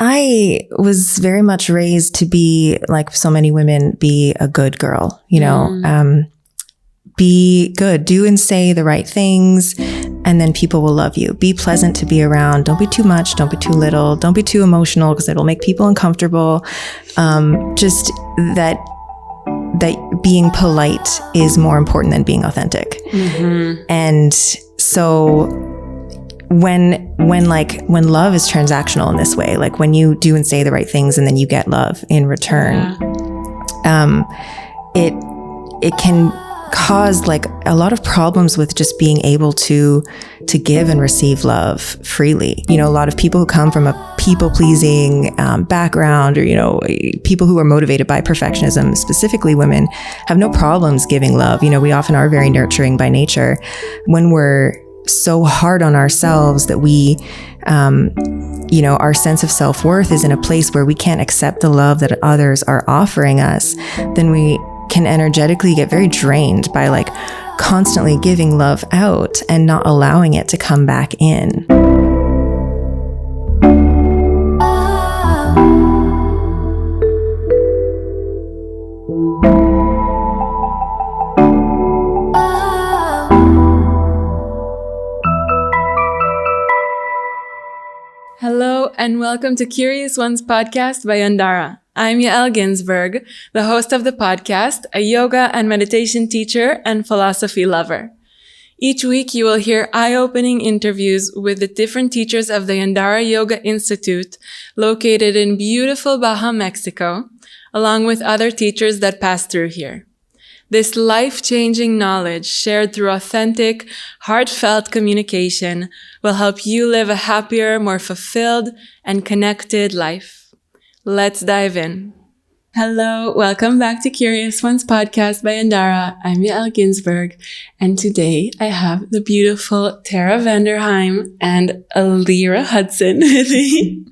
I was very much raised to be, like so many women, be a good girl, be good, do and say the right things, and then people will love you. Be pleasant to be around. Don't be too much. Don't be too little. Don't be too emotional because it'll make people uncomfortable. Just that being polite is more important than being authentic. Mm-hmm. And so when love is transactional in this way, like when you do and say the right things and then you get love in return, it can cause like a lot of problems with just being able to give and receive love freely. A lot of people who come from a people-pleasing background, or people who are motivated by perfectionism, specifically women, have no problems giving love. We often are very nurturing by nature. When we're so hard on ourselves that we our sense of self-worth is in a place where we can't accept the love that others are offering us, then we can energetically get very drained by like constantly giving love out and not allowing it to come back in. Hello and welcome to Curious Ones podcast by Yandara. I'm Yael Ginzburg, the host of the podcast, a yoga and meditation teacher and philosophy lover. Each week you will hear eye-opening interviews with the different teachers of the Yandara Yoga Institute, located in beautiful Baja, Mexico, along with other teachers that pass through here. This life-changing knowledge shared through authentic, heartfelt communication will help you live a happier, more fulfilled, and connected life. Let's dive in. Hello, welcome back to Curious Ones podcast by Yandara. I'm Yael Ginzburg, and today I have the beautiful Tara Vanderheym and Alyra Hudson with me.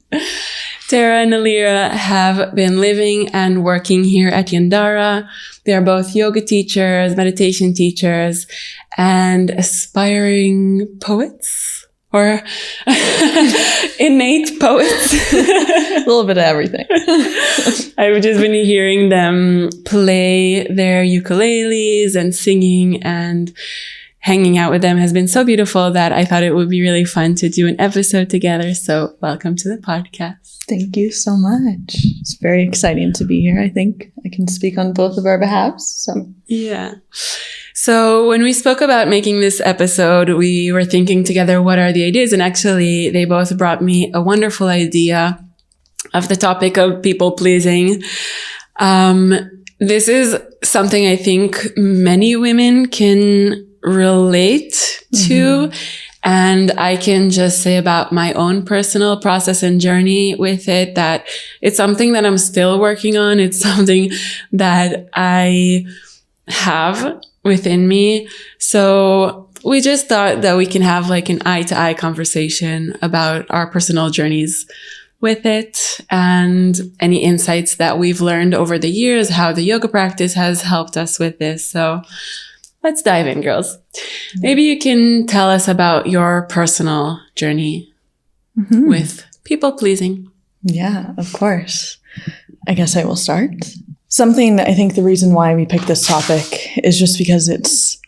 Tara and Alyra have been living and working here at Yandara. They are both yoga teachers, meditation teachers, and aspiring poets. Or innate poets. A little bit of everything. I've just been hearing them play their ukuleles and singing, and hanging out with them has been so beautiful that I thought it would be really fun to do an episode together. So welcome to the podcast. Thank you so much. It's very exciting to be here. I think I can speak on both of our behalves. Yeah. So when we spoke about making this episode, we were thinking together, what are the ideas? And actually, they both brought me a wonderful idea of the topic of people pleasing. This is something I think many women can relate to. Mm-hmm. And I can just say about my own personal process and journey with it that it's something that I'm still working on. It's something that I have within me. So we just thought that we can have like an eye-to-eye conversation about our personal journeys with it and any insights that we've learned over the years, how the yoga practice has helped us with this. So let's dive in, girls. Maybe you can tell us about your personal journey with people pleasing. Yeah, of course. I guess I will start. Something, I think the reason why we picked this topic is just because it's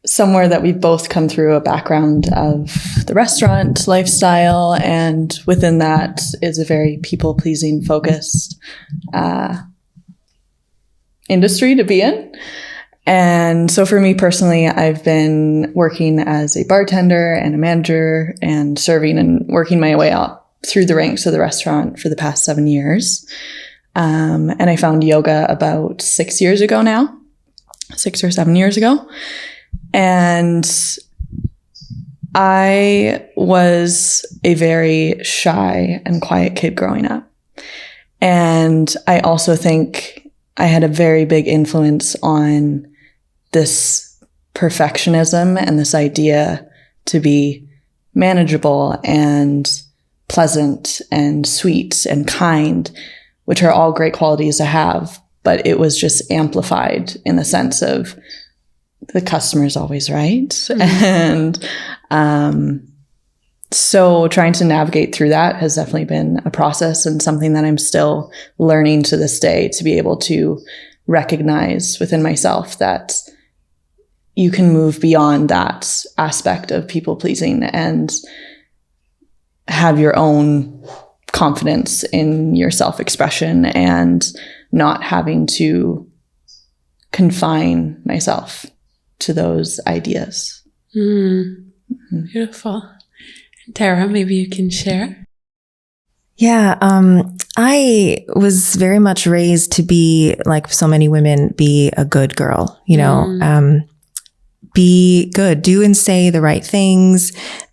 somewhere that we've both come through a background of the restaurant lifestyle, and within that is a very people-pleasing focused industry to be in. And so for me personally, I've been working as a bartender and a manager and serving and working my way up through the ranks of the restaurant for the past 7 years. And I found yoga about 6 years ago now, 6 or 7 years ago. And I was a very shy and quiet kid growing up. And I also think I had a very big influence on this perfectionism and this idea to be manageable and pleasant and sweet and kind, which are all great qualities to have, but it was just amplified in the sense of the customer's always right. Mm-hmm. And So trying to navigate through that has definitely been a process and something that I'm still learning to this day, to be able to recognize within myself that you can move beyond that aspect of people pleasing and have your own confidence in your self-expression and not having to confine myself to those ideas. Beautiful. Tara, maybe you can share. Yeah, I was very much raised to be, like so many women, be a good girl, be good, do and say the right things,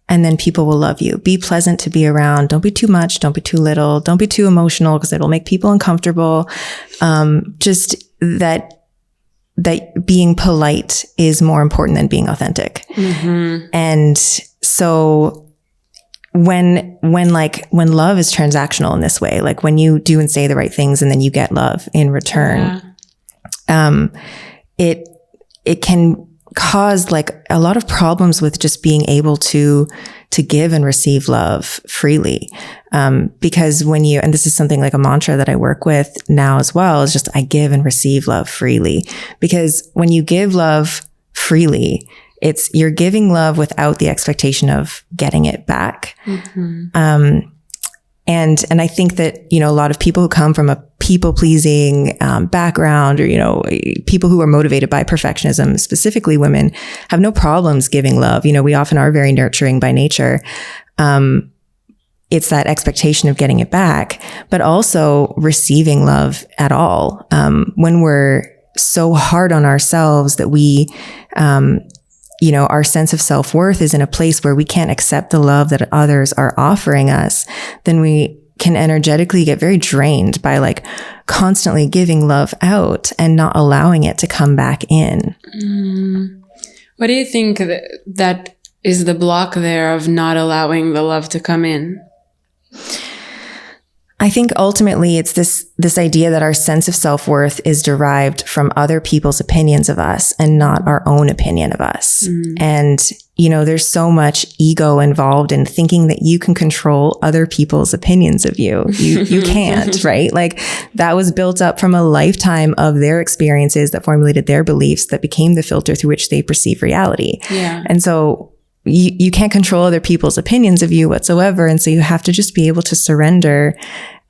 and then people will love you. Be pleasant to be around. Don't be too much. Don't be too little. Don't be too emotional because it'll make people uncomfortable. Just that being polite is more important than being authentic. And so when love is transactional in this way, like when you do and say the right things and then you get love in return, it can cause like a lot of problems with just being able to give and receive love freely. Because when you, and this is something like a mantra that I work with now as well, is just, I give and receive love freely. Because when you give love freely, you're giving love without the expectation of getting it back. And I think that, a lot of people who come from a people-pleasing background, or, people who are motivated by perfectionism, specifically women, have no problems giving love. We often are very nurturing by nature. It's that expectation of getting it back, but also receiving love at all. When we're so hard on ourselves that we, our sense of self-worth is in a place where we can't accept the love that others are offering us, then we can energetically get very drained by like constantly giving love out and not allowing it to come back in. What do you think that is the block there of not allowing the love to come in? I think ultimately it's this idea that our sense of self-worth is derived from other people's opinions of us and not our own opinion of us. And, there's so much ego involved in thinking that you can control other people's opinions of you. You can't, right? Like that was built up from a lifetime of their experiences that formulated their beliefs that became the filter through which they perceive reality. Yeah. And so you can't control other people's opinions of you whatsoever. And so you have to just be able to surrender.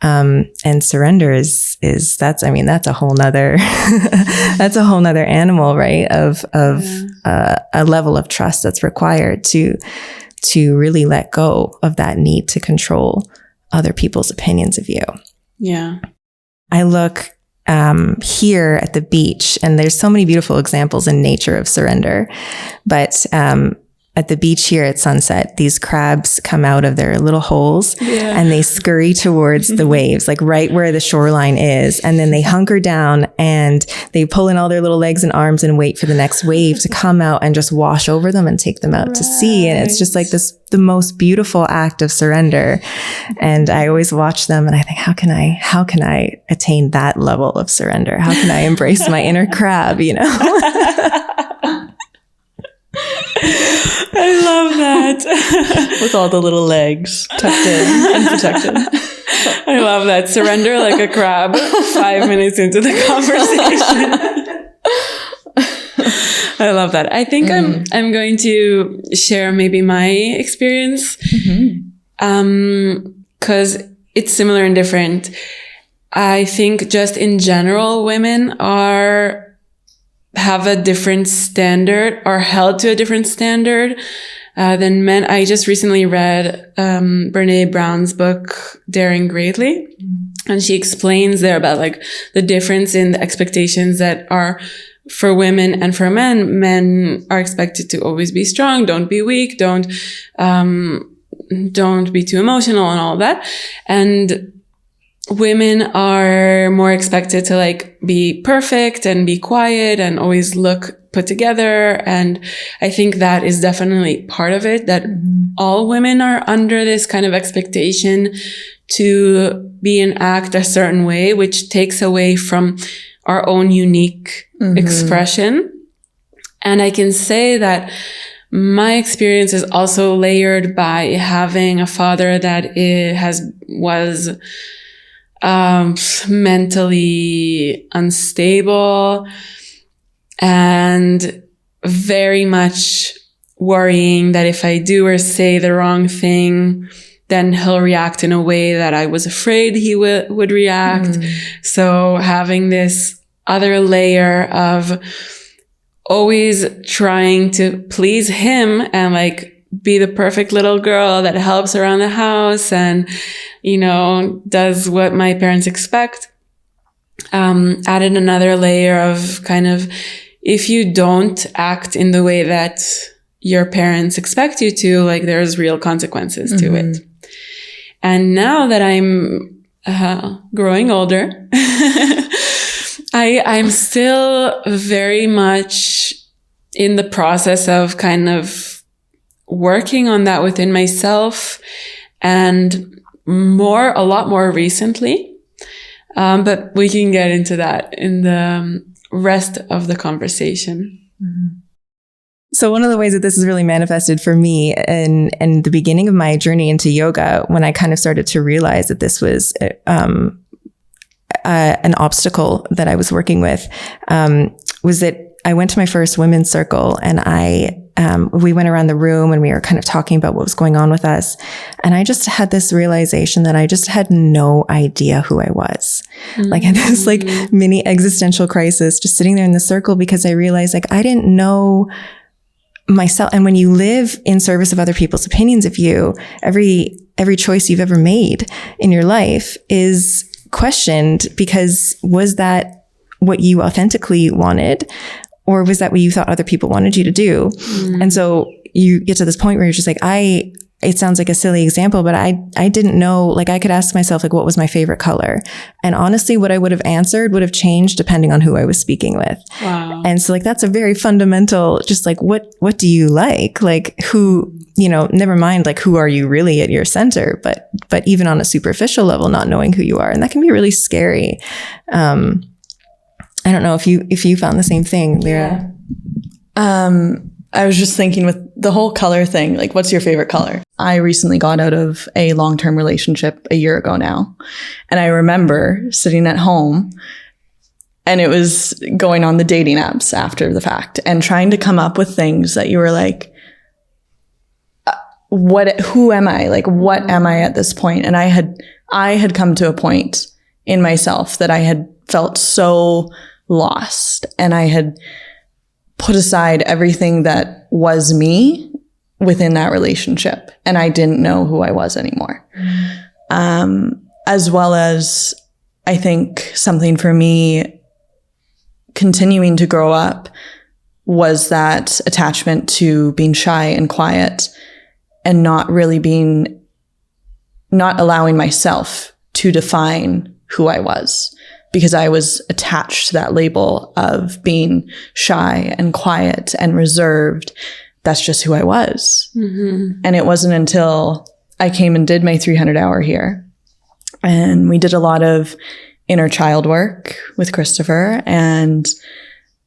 And surrender is that's a whole nother, that's a whole nother animal, right? Of a level of trust that's required to really let go of that need to control other people's opinions of you. Yeah. I look, here at the beach, and there's so many beautiful examples in nature of surrender, but, at the beach here at sunset, these crabs come out of their little holes and they scurry towards the waves, like right where the shoreline is. And then they hunker down and they pull in all their little legs and arms and wait for the next wave to come out and just wash over them and take them out to sea. And it's just like the most beautiful act of surrender. And I always watch them and I think, how can I attain that level of surrender? How can I embrace my inner crab, I love that. With all the little legs tucked in and protected. I love that. Surrender like a crab 5 minutes into the conversation. I love that. I think I'm going to share maybe my experience. Because it's similar and different. I think just in general, women have a different standard, are held to a different standard than men. I just recently read Brene Brown's book, Daring Greatly. And she explains there about like the difference in the expectations that are for women and for men. Men are expected to always be strong, don't be weak, don't be too emotional and all that. And women are more expected to like be perfect and be quiet and always look put together. And I think that is definitely part of it, that all women are under this kind of expectation to be and act a certain way, which takes away from our own unique expression. And I can say that my experience is also layered by having a father that was mentally unstable and very much worrying that if I do or say the wrong thing, then he'll react in a way that I was afraid he would react. So having this other layer of always trying to please him and like be the perfect little girl that helps around the house and, you know, does what my parents expect, added another layer of kind of, if you don't act in the way that your parents expect you to, like there's real consequences to it. And now that I'm growing older, I'm still very much in the process of kind of working on that within myself, and a lot more recently. But we can get into that in the rest of the conversation. So one of the ways that this is really manifested for me in the beginning of my journey into yoga, when I kind of started to realize that this was an obstacle that I was working with, was that I went to my first women's circle, and we went around the room and we were kind of talking about what was going on with us. And I just had this realization that I just had no idea who I was. Like I had this like mini existential crisis just sitting there in the circle, because I realized like I didn't know myself. And when you live in service of other people's opinions of you, every choice you've ever made in your life is questioned, because was that what you authentically wanted? Or was that what you thought other people wanted you to do? And so you get to this point where you're just like, it sounds like a silly example, but I didn't know, like I could ask myself, like, what was my favorite color? And honestly, what I would have answered would have changed depending on who I was speaking with. Wow. And so like, that's a very fundamental, just like, what do you like? Like who, you know, never mind, like, who are you really at your center? But even on a superficial level, not knowing who you are. And that can be really scary. I don't know if you found the same thing, Lyra. I was just thinking with the whole color thing, like, what's your favorite color? I recently got out of a long-term relationship a year ago now. And I remember sitting at home, and it was going on the dating apps after the fact and trying to come up with things that you were like, who am I? Like, what am I at this point? And I had come to a point in myself that I had felt so lost, and I had put aside everything that was me within that relationship, and I didn't know who I was anymore. As well as, I think something for me continuing to grow up was that attachment to being shy and quiet, and not allowing myself to define who I was, because I was attached to that label of being shy and quiet and reserved. That's just who I was. And it wasn't until I came and did my 300-hour here, and we did a lot of inner child work with Christopher, and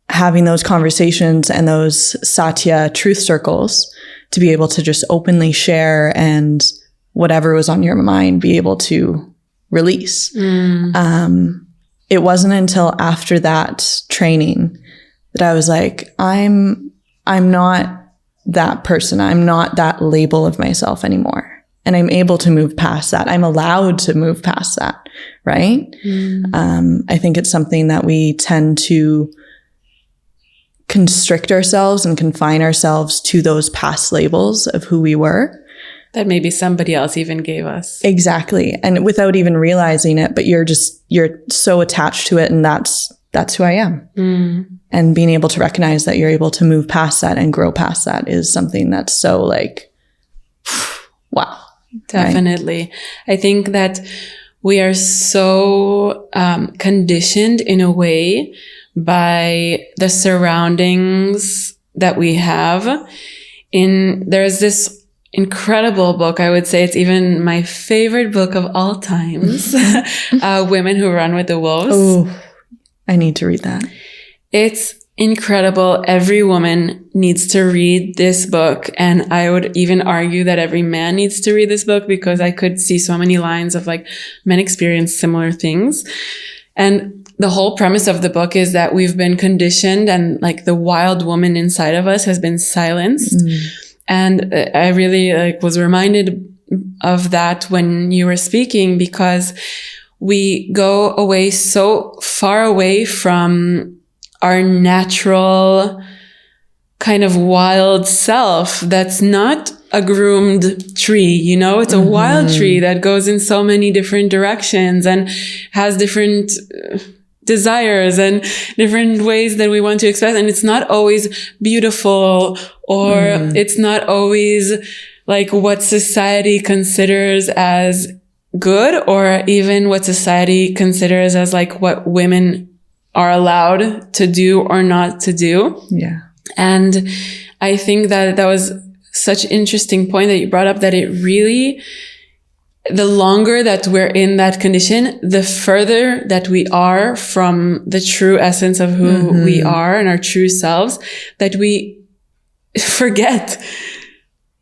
having those conversations and those Satya truth circles to be able to just openly share, and whatever was on your mind, be able to release. It wasn't until after that training that I was like, I'm not that person. I'm not that label of myself anymore. And I'm able to move past that. I'm allowed to move past that. Right. I think it's something that we tend to constrict ourselves and confine ourselves to those past labels of who we were. That maybe somebody else even gave us. Exactly. And without even realizing it, but you're so attached to it, and that's who I am. And being able to recognize that you're able to move past that and grow past that is something that's so like, wow. Definitely. Right? I think that we are so conditioned in a way by the surroundings that we have. There's this incredible book. I would say it's even my favorite book of all times. Women Who Run with the Wolves. Oh, I need to read that. It's incredible. Every woman needs to read this book. And I would even argue that every man needs to read this book, because I could see so many lines of like men experience similar things. And the whole premise of the book is that we've been conditioned, and like the wild woman inside of us has been silenced. And I really was reminded of that when you were speaking, because we go away so far away from our natural kind of wild self. That's not a groomed tree, it's a wild tree that goes in so many different directions and has different desires and different ways that we want to express. And it's not always beautiful, or it's not always like what society considers as good, or even what society considers as like what women are allowed to do or not to do. Yeah. And I think that was such an interesting point that you brought up, that it really, the longer that we're in that condition, the further that we are from the true essence of who we are and our true selves, that we forget.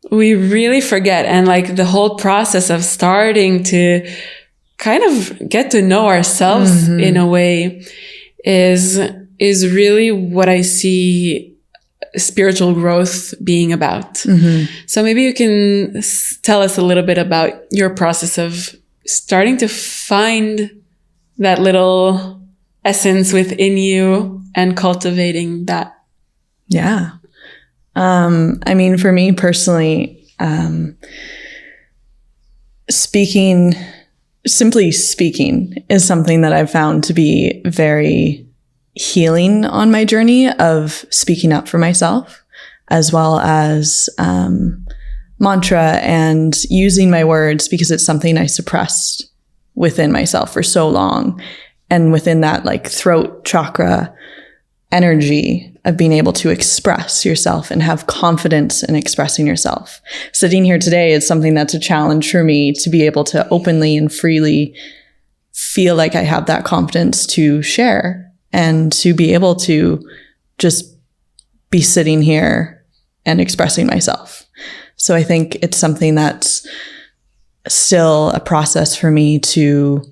We really forget. And like the whole process of starting to kind of get to know ourselves in a way is really what I see spiritual growth being about. So maybe you can tell us a little bit about your process of starting to find that little essence within you and cultivating that. Yeah. I mean, for me personally, simply speaking is something that I've found to be very healing on my journey of speaking up for myself, as well as mantra and using my words, because it's something I suppressed within myself for so long. And within that like throat chakra energy of being able to express yourself and have confidence in expressing yourself. Sitting here today is something that's a challenge for me, to be able to openly and freely feel like I have that confidence to share and to be able to just be sitting here and expressing myself. So I think it's something that's still a process for me to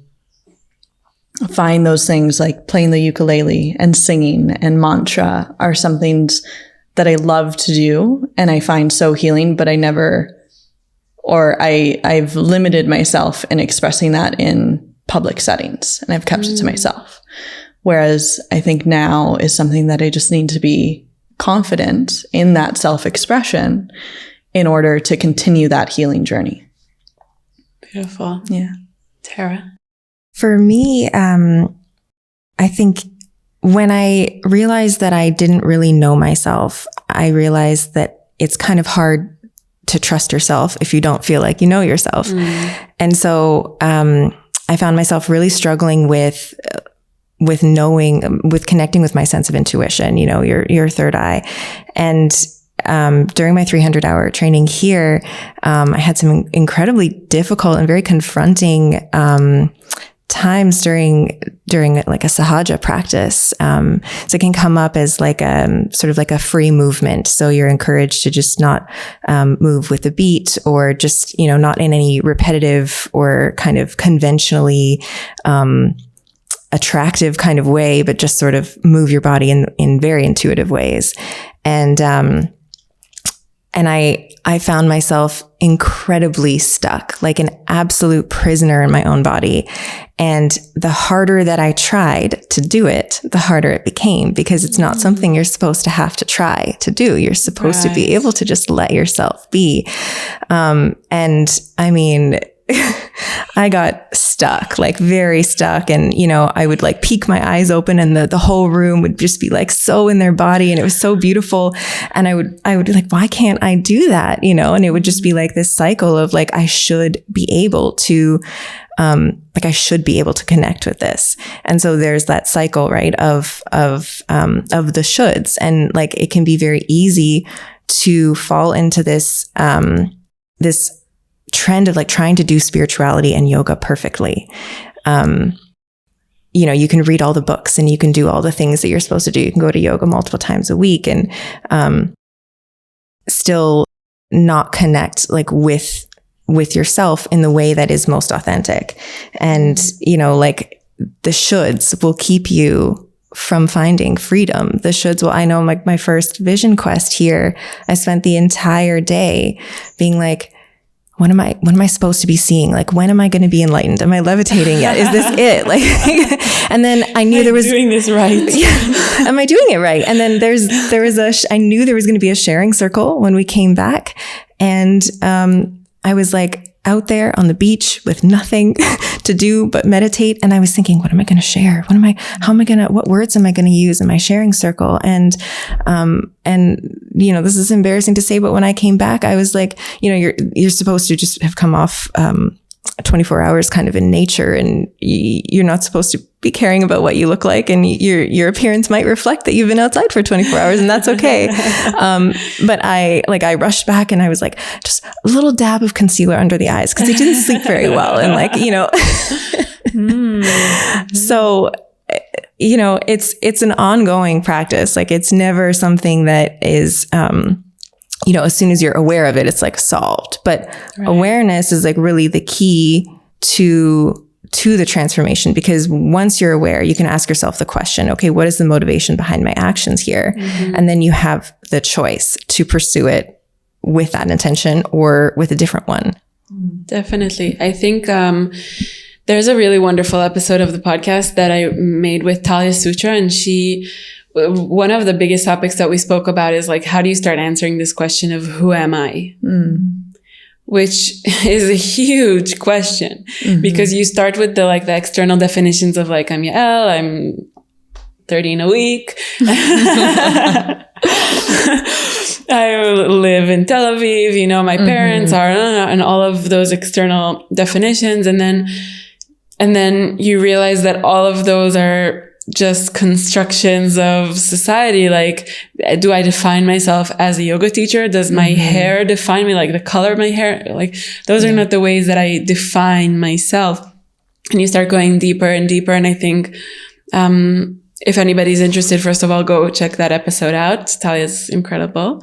find those things, like playing the ukulele and singing and mantra are some things that I love to do and I find so healing, but I've limited myself in expressing that in public settings, and I've kept it to myself. Whereas I think now is something that I just need to be confident in that self-expression in order to continue that healing journey. Beautiful. Yeah. Tara? For me, I think when I realized that I didn't really know myself, I realized that it's kind of hard to trust yourself if you don't feel like you know yourself. And so I found myself really struggling with connecting with my sense of intuition, your third eye. And during my 300-hour training here, I had some incredibly difficult and very confronting times during like a sahaja practice. So it can come up as like sort of like a free movement. So you're encouraged to just not move with the beat, or just, not in any repetitive or kind of conventionally attractive kind of way, but just sort of move your body in very intuitive ways. And I found myself incredibly stuck, like an absolute prisoner in my own body. And the harder that I tried to do it, the harder it became, because it's not something you're supposed to have to try to do. You're supposed to be able to just let yourself be. And I mean, I got stuck, like very stuck. And, I would like peek my eyes open and the whole room would just be like so in their body. And it was so beautiful. And I would be like, why can't I do that? And it would just be like this cycle of like, I should be able to, I should be able to connect with this. And so there's that cycle, right, of the shoulds. And like, it can be very easy to fall into this trend of like trying to do spirituality and yoga perfectly. you know, you can read all the books and you can do all the things that you're supposed to do. You can go to yoga multiple times a week and still not connect like with yourself in the way that is most authentic. And, you know, like the shoulds will keep you from finding freedom. The shoulds will, I know like my first vision quest here, I spent the entire day being like, what am I supposed to be seeing? Like, when am I going to be enlightened? Am I levitating yet? Is this it? Like, and then I knew there was doing this right. Yeah, am I doing it right? And then I knew there was going to be a sharing circle when we came back. And, I was like out there on the beach with nothing to do but meditate. And I was thinking, what am I going to share? What words am I going to use in my sharing circle? And, you know, this is embarrassing to say, but when I came back, I was like, you know, you're supposed to just have come off, 24 hours kind of in nature, and you're not supposed to be caring about what you look like, and your appearance might reflect that you've been outside for 24 hours, and that's okay. But I rushed back and I was like, just a little dab of concealer under the eyes because I didn't sleep very well. And like, you know, so, you know, it's an ongoing practice. Like it's never something that is, you know, as soon as you're aware of it, it's like solved. But awareness is like really the key to the transformation, because once you're aware, you can ask yourself the question, okay, what is the motivation behind my actions here? Mm-hmm. And then you have the choice to pursue it with that intention or with a different one. Definitely. I think there's a really wonderful episode of the podcast that I made with Talia Sutra, and one of the biggest topics that we spoke about is like, how do you start answering this question of who am I? Which is a huge question, because you start with the external definitions of like, I'm Yael, I'm 30 in a week. I live in Tel Aviv, you know, my parents are, and all of those external definitions. And then you realize that all of those are just constructions of society. Like, do I define myself as a yoga teacher? Does my hair define me? Like the color of my hair? Like those are not the ways that I define myself. And you start going deeper and deeper. And I think, if anybody's interested, first of all, go check that episode out. Talia's incredible.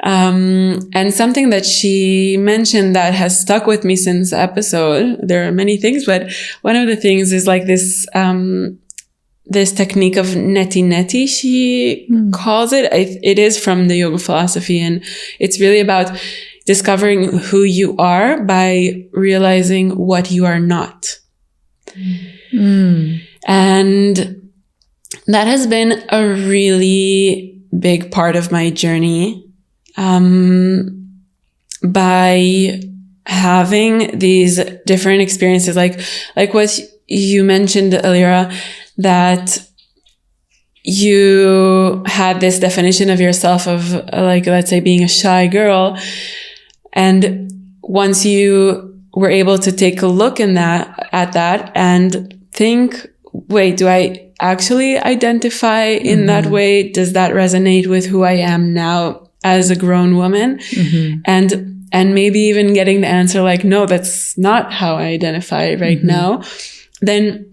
And something that she mentioned that has stuck with me since the episode, there are many things, but one of the things is like this technique of neti neti, she calls it. It is from the yoga philosophy, and it's really about discovering who you are by realizing what you are not. And that has been a really big part of my journey, by having these different experiences, like what you mentioned, Alyra, that you had this definition of yourself of like, let's say, being a shy girl. And once you were able to take a look at that and think, wait, do I actually identify in that way? Does that resonate with who I am now as a grown woman? And maybe even getting the answer like, no, that's not how I identify right now. Then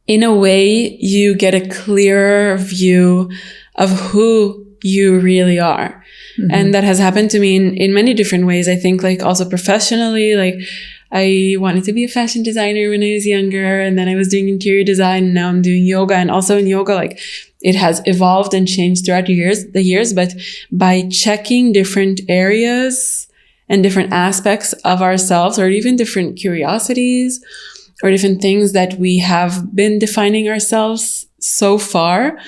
in a way, you get a clearer view of who you really are. And that has happened to me in many different ways. I think like also professionally, like I wanted to be a fashion designer when I was younger, and then I was doing interior design, and now I'm doing yoga. And also in yoga, like it has evolved and changed throughout the years, but by checking different areas and different aspects of ourselves, or even different curiosities or different things that we have been defining ourselves so far,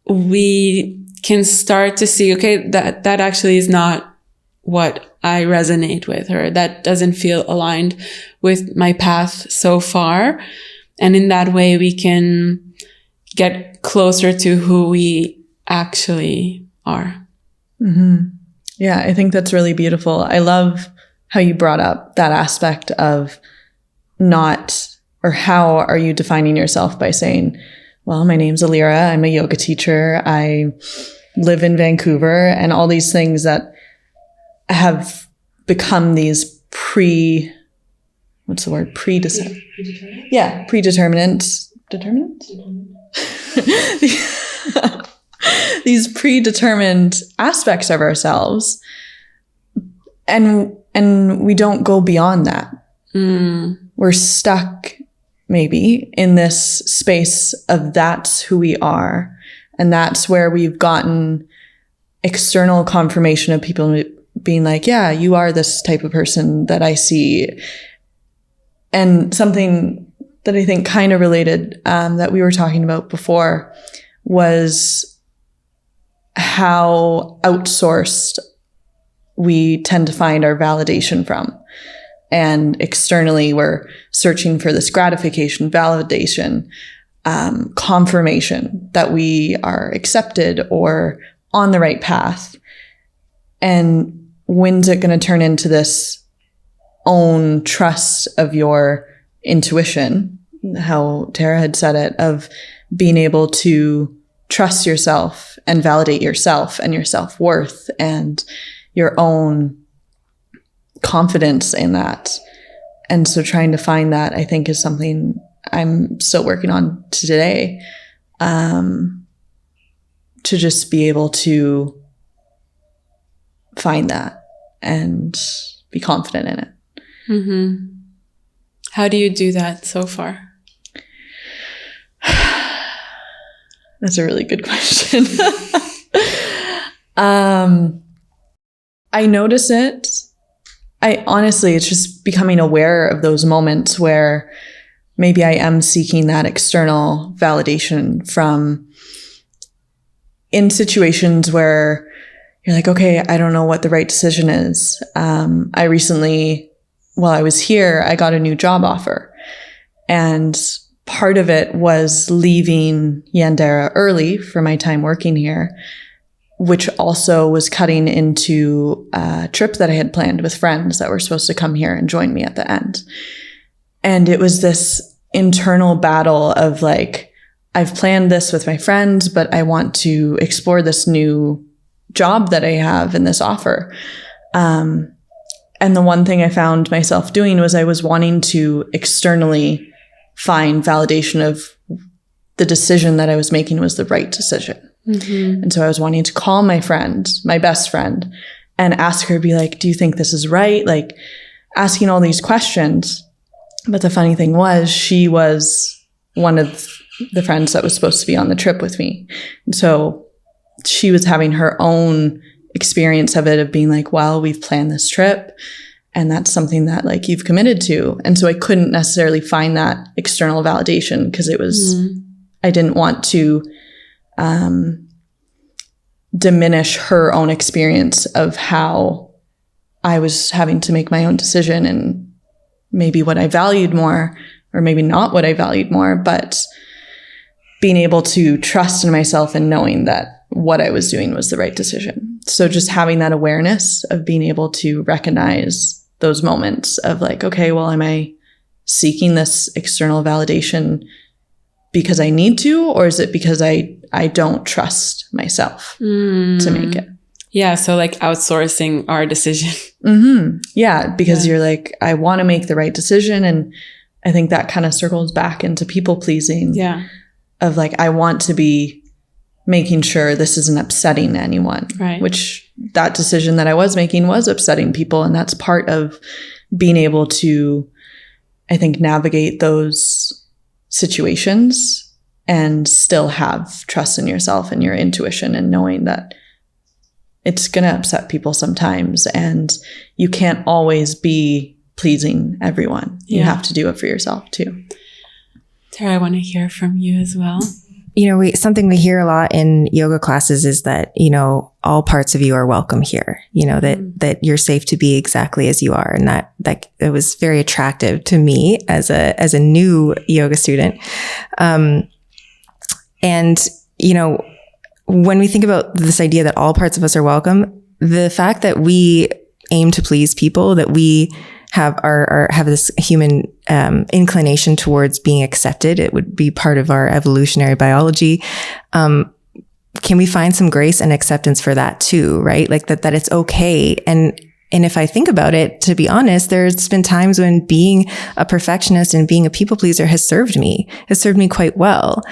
we can start to see, okay, that actually is not what I resonate with, or that doesn't feel aligned with my path so far. And in that way, we can get closer to who we actually are. Yeah, I think that's really beautiful. I love how you brought up that aspect of how are you defining yourself by saying, well, my name's Alyra, I'm a yoga teacher, I live in Vancouver, and all these things that have become these predeterminate determinants? These predetermined aspects of ourselves, and we don't go beyond that. We're stuck maybe in this space of that's who we are, and that's where we've gotten external confirmation of people being like, yeah, you are this type of person that I see. And something that I think kind of related that we were talking about before was how outsourced we tend to find our validation from. And externally, we're searching for this gratification, validation, confirmation that we are accepted or on the right path. And when's it going to turn into this own trust of your intuition, how Tara had said it, of being able to trust yourself and validate yourself and your self-worth and your own confidence in that. And so trying to find that, I think, is something I'm still working on today, to just be able to find that and be confident in it. How do you do that so far? That's a really good question. I notice it. It's just becoming aware of those moments where maybe I am seeking that external validation from, in situations where you're like, okay, I don't know what the right decision is. I recently, while I was here, I got a new job offer. And part of it was leaving Yandara early for my time working here, which also was cutting into a trip that I had planned with friends that were supposed to come here and join me at the end. And it was this internal battle of like, I've planned this with my friends, but I want to explore this new job that I have in this offer. And the one thing I found myself doing was I was wanting to externally find validation of the decision that I was making was the right decision. And so I was wanting to call my friend, my best friend, and ask her, be like, do you think this is right? Like asking all these questions. But the funny thing was, she was one of the friends that was supposed to be on the trip with me. And so she was having her own experience of it, of being like, well, we've planned this trip and that's something that like you've committed to. And so I couldn't necessarily find that external validation because it was, I didn't want to diminish her own experience of how I was having to make my own decision and maybe what I valued more, or maybe not what I valued more, but being able to trust in myself and knowing that what I was doing was the right decision. So just having that awareness of being able to recognize those moments of like, okay, well, am I seeking this external validation because I need to, or is it because I don't trust myself to make it? Yeah. So like outsourcing our decision. Yeah. Because you're like, I want to make the right decision. And I think that kind of circles back into people pleasing. Yeah. Of like, I want to be making sure this isn't upsetting anyone. Right. Which that decision that I was making was upsetting people. And that's part of being able to, I think, navigate those situations and still have trust in yourself and your intuition and knowing that it's going to upset people sometimes and you can't always be pleasing everyone. You have to do it for yourself too. Tara, I want to hear from you as well. You know, something we hear a lot in yoga classes is that, you know, all parts of you are welcome here, you know, that you're safe to be exactly as you are. And that it was very attractive to me as a new yoga student. And, you know, when we think about this idea that all parts of us are welcome, the fact that we aim to please people, that we have this human inclination towards being accepted, it would be part of our evolutionary biology. Can we find some grace and acceptance for that too, right? Like that it's okay. And if I think about it, to be honest, there's been times when being a perfectionist and being a people pleaser has served me quite well.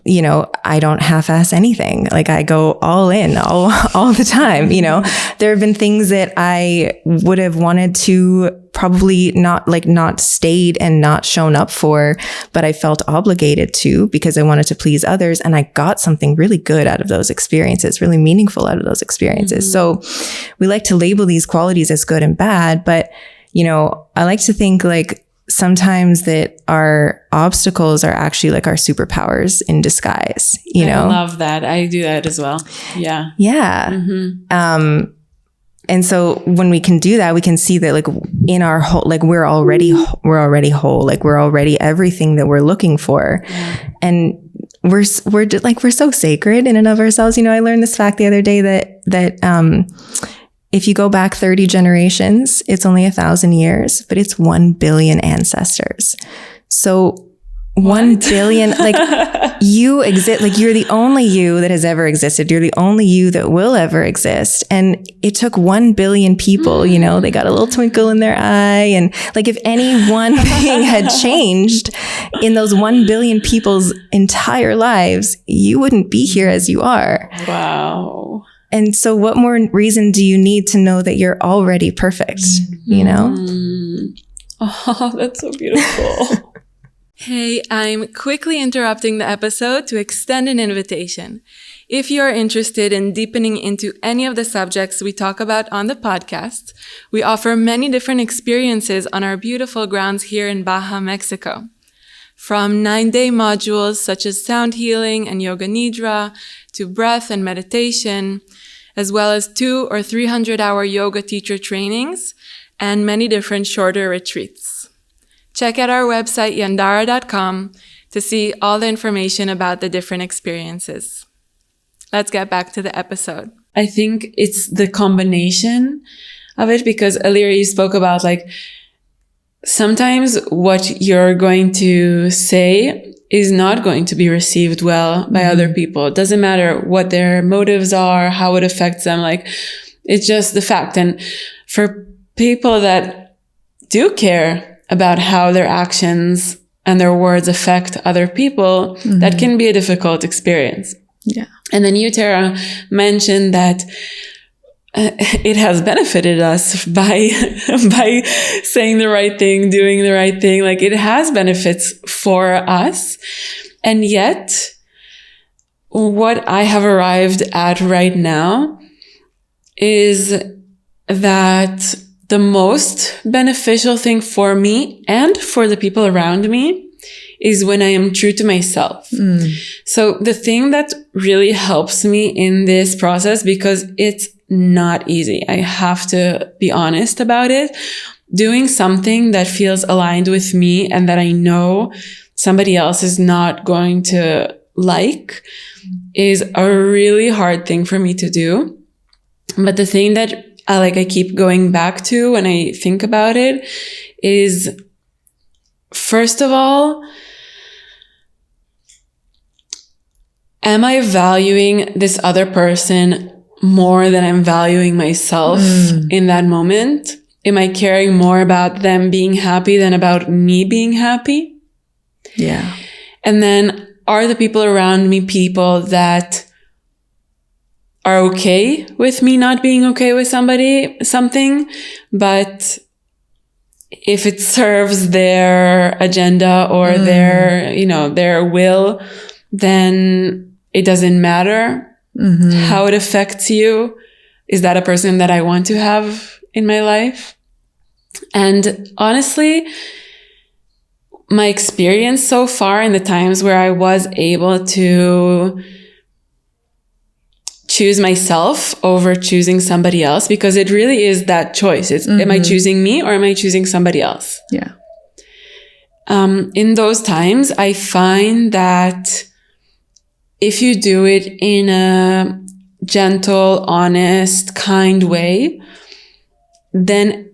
You know, I don't half-ass anything. Like I go all in all the time. You know, there have been things that I would have wanted to probably not stayed and not shown up for, but I felt obligated to because I wanted to please others. And I got something really good out of those experiences, really meaningful out of those experiences. So we like to label these qualities as good and bad, but, you know, I like to think like sometimes that our obstacles are actually like our superpowers in disguise, you know? I love that. I do that as well. Yeah. Yeah. And so when we can do that, we can see that like in our whole, like we're already whole, like we're already everything that we're looking for. Yeah. And we're so sacred in and of ourselves. You know, I learned this fact the other day that if you go back 30 generations, it's only 1,000 years, but it's 1 billion ancestors. So 1 billion, like you exist, like you're the only you that has ever existed. You're the only you that will ever exist. And it took 1 billion people, you know, they got a little twinkle in their eye. And like if any one thing had changed in those 1 billion people's entire lives, you wouldn't be here as you are. Wow. And so what more reason do you need to know that you're already perfect, you know? Oh, that's so beautiful. Hey, I'm quickly interrupting the episode to extend an invitation. If you are interested in deepening into any of the subjects we talk about on the podcast, we offer many different experiences on our beautiful grounds here in Baja, Mexico. From 9-day modules such as sound healing and yoga nidra to breath and meditation, as well as 200 or 300-hour yoga teacher trainings and many different shorter retreats. Check out our website, Yandara.com, to see all the information about the different experiences. Let's get back to the episode. I think it's the combination of it because Alyra, you spoke about like sometimes what you're going to say is not going to be received well by other people. It doesn't matter what their motives are, how it affects them. Like it's just the fact. And for people that do care about how their actions and their words affect other people, that can be a difficult experience. Yeah. And then you, Tara, mentioned that it has benefited us by saying the right thing, doing the right thing. Like it has benefits for us. And yet what I have arrived at right now is that the most beneficial thing for me and for the people around me is when I am true to myself. So the thing that really helps me in this process, because it's not easy, I have to be honest about it, doing something that feels aligned with me and that I know somebody else is not going to like is a really hard thing for me to do. But the thing that I keep going back to when I think about it is, first of all, am I valuing this other person more than I'm valuing myself in that moment? Am I caring more about them being happy than about me being happy? Yeah. And then are the people around me people that are okay with me not being okay with something, but if it serves their agenda or their will, then it doesn't matter how it affects you. Is that a person that I want to have in my life? And honestly, my experience so far in the times where I was able to choose myself over choosing somebody else, because it really is that choice. It's, am I choosing me or am I choosing somebody else? Yeah. In those times, I find that if you do it in a gentle, honest, kind way, then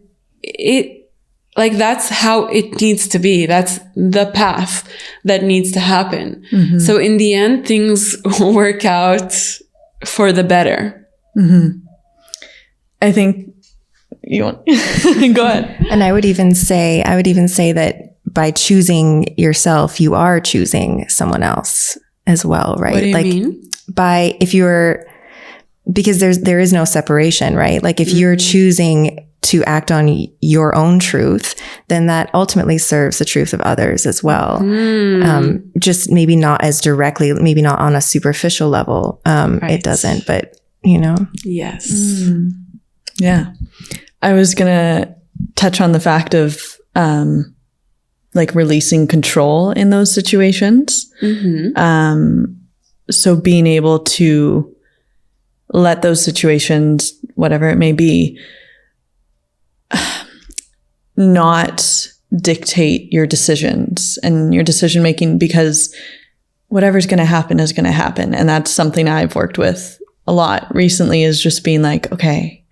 that's how it needs to be. That's the path that needs to happen. So in the end, things work out for the better. I think you want, go ahead. And I would even say that by choosing yourself, you are choosing someone else as well, right? What do you mean? Because there is no separation, right? Like if you're choosing to act on your own truth, then that ultimately serves the truth of others as well. Just maybe not as directly, maybe not on a superficial level. Right. It doesn't, but you know. Yes. Yeah. I was going to touch on the fact of like releasing control in those situations. So being able to let those situations, whatever it may be, not dictate your decisions and your decision making, because whatever's going to happen is going to happen. And that's something I've worked with a lot recently, is just being like, okay,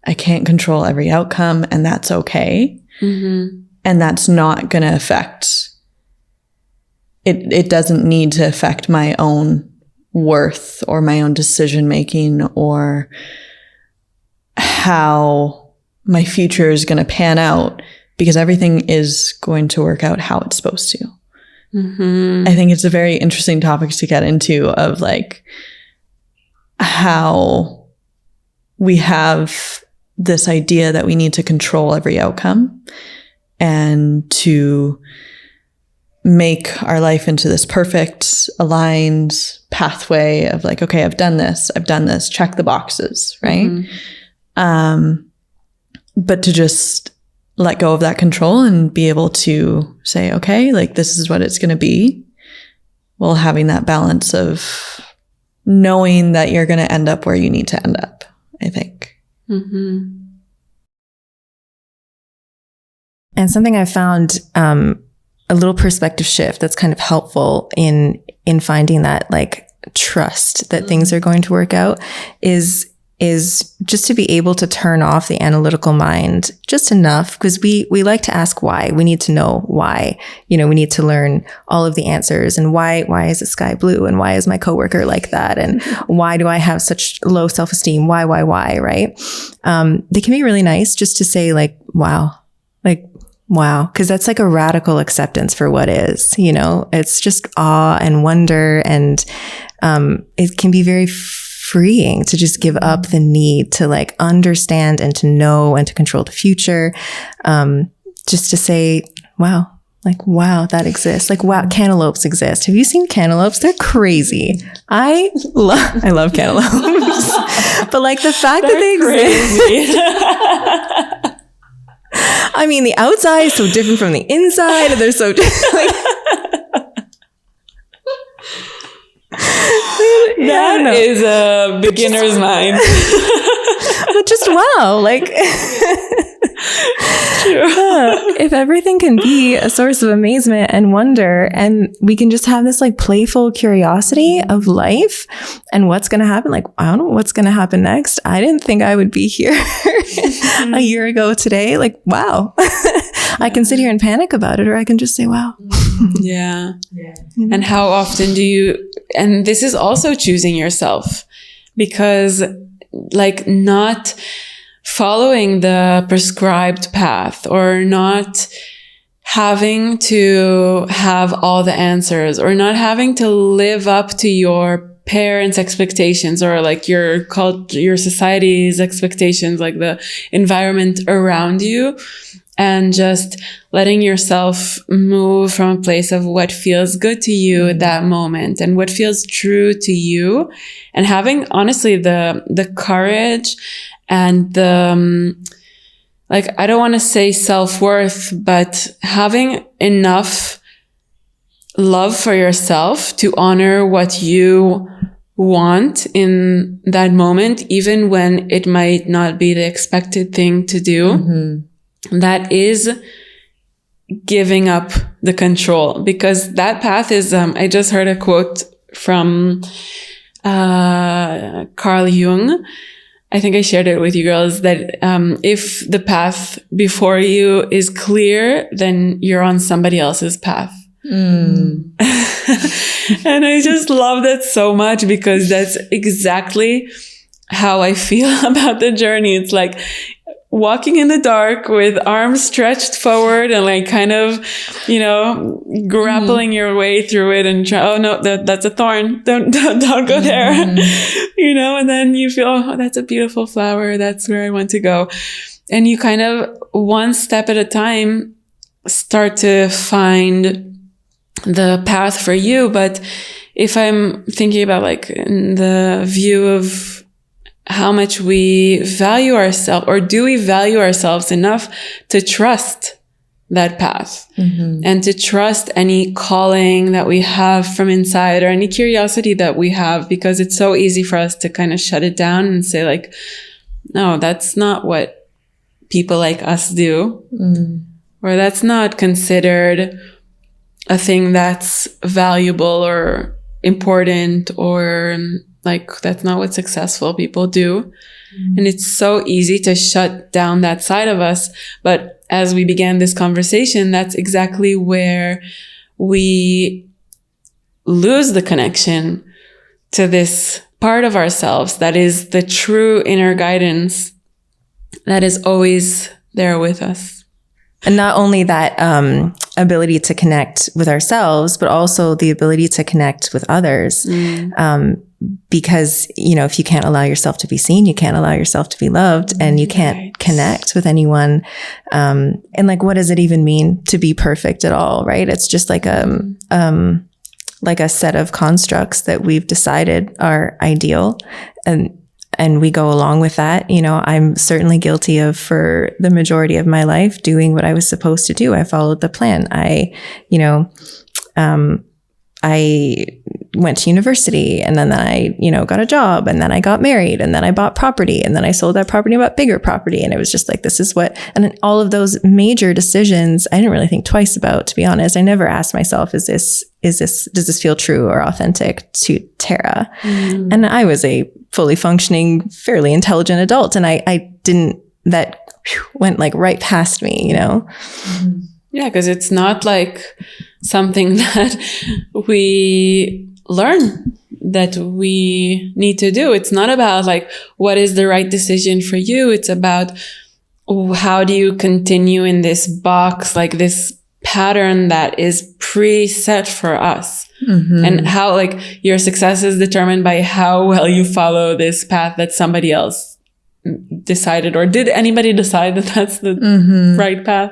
I can't control every outcome, and that's okay. And that's not going to affect it. It doesn't need to affect my own worth or my own decision making or how my future is going to pan out, because everything is going to work out how it's supposed to. I think it's a very interesting topic to get into, of like how we have this idea that we need to control every outcome and to make our life into this perfect aligned pathway of like, okay, I've done this, check the boxes, right? But to just let go of that control and be able to say, okay, like this is what it's going to be, while having that balance of knowing that you're going to end up where you need to end up, I think. And something I found, a little perspective shift that's kind of helpful in finding that like trust that things are going to work out is just to be able to turn off the analytical mind just enough, because we like to ask why. We need to know why. We need to learn all of the answers, and why is the sky blue, and why is my coworker like that, and why do I have such low self-esteem? Why, right? They can be really nice just to say like, wow, because that's like a radical acceptance for what is, it's just awe and wonder. And it can be very freeing to just give up the need to like understand and to know and to control the future. Just to say, wow, that exists. Like, wow, cantaloupes exist. Have you seen cantaloupes? They're crazy. I love cantaloupes. But like the fact that they exist. I mean, the outside is so different from the inside. They're so different. That is a beginner's mind. But just wow, like if everything can be a source of amazement and wonder, and we can just have this like playful curiosity of life and what's going to happen. Like, I don't know what's going to happen next. I didn't think I would be here a year ago today. Like, wow. I can sit here and panic about it, or I can just say, wow. Yeah. And how often and this is also choosing yourself, because like not following the prescribed path, or not having to have all the answers, or not having to live up to your parents' expectations, or like your society's expectations, like the environment around you, and just letting yourself move from a place of what feels good to you at that moment and what feels true to you, and having honestly the courage and the like, I don't want to say self-worth, but having enough love for yourself to honor what you want in that moment, even when it might not be the expected thing to do. That is giving up the control, because that path is, I just heard a quote from Carl Jung. I think I shared it with you girls, that if the path before you is clear, then you're on somebody else's path. And I just love that so much, because that's exactly how I feel about the journey. It's like, walking in the dark with arms stretched forward and like kind of, you know, grappling your way through it and try, oh no, that's a thorn. Don't go there. You know, and then you feel, oh, that's a beautiful flower. That's where I want to go. And you kind of one step at a time start to find the path for you. But if I'm thinking about like in the view of how much we value ourselves, or do we value ourselves enough to trust that path and to trust any calling that we have from inside or any curiosity that we have, because it's so easy for us to kind of shut it down and say like, no, that's not what people like us do, or that's not considered a thing that's valuable or important, or like, that's not what successful people do. And it's so easy to shut down that side of us. But as we began this conversation, that's exactly where we lose the connection to this part of ourselves that is the true inner guidance that is always there with us. And not only that ability to connect with ourselves, but also the ability to connect with others. Because, you know, if you can't allow yourself to be seen, you can't allow yourself to be loved, and you can't connect with anyone. And like, what does it even mean to be perfect at all? Right? It's just like a set of constructs that we've decided are ideal, and we go along with that. You know, I'm certainly guilty of, for the majority of my life, doing what I was supposed to do. I followed the plan. I went to university, and then I, you know, got a job, and then I got married, and then I bought property, and then I sold that property and bought bigger property. And it was just like, this is what, and then all of those major decisions, I didn't really think twice about, to be honest. I never asked myself, does this feel true or authentic to Tara? And I was a fully functioning, fairly intelligent adult. And I didn't, that went like right past me, you know? Yeah, because it's not like something that we learn that we need to do. It's not about like, what is the right decision for you? It's about how do you continue in this box, like this pattern that is preset for us. And how like your success is determined by how well you follow this path that somebody else decided. Or did anybody decide that that's the right path?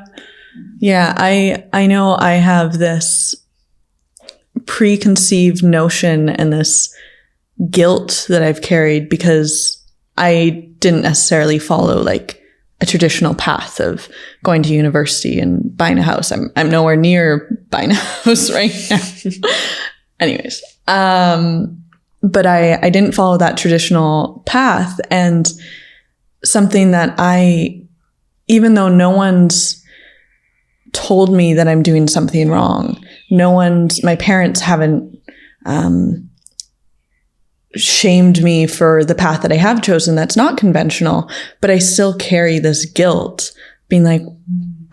Yeah, I know I have this preconceived notion and this guilt that I've carried because I didn't necessarily follow like a traditional path of going to university and buying a house. I'm nowhere near buying a house right now. Anyways, but I didn't follow that traditional path, and something that even though no one's told me that I'm doing something wrong, my parents haven't shamed me for the path that I have chosen that's not conventional, but I still carry this guilt being like,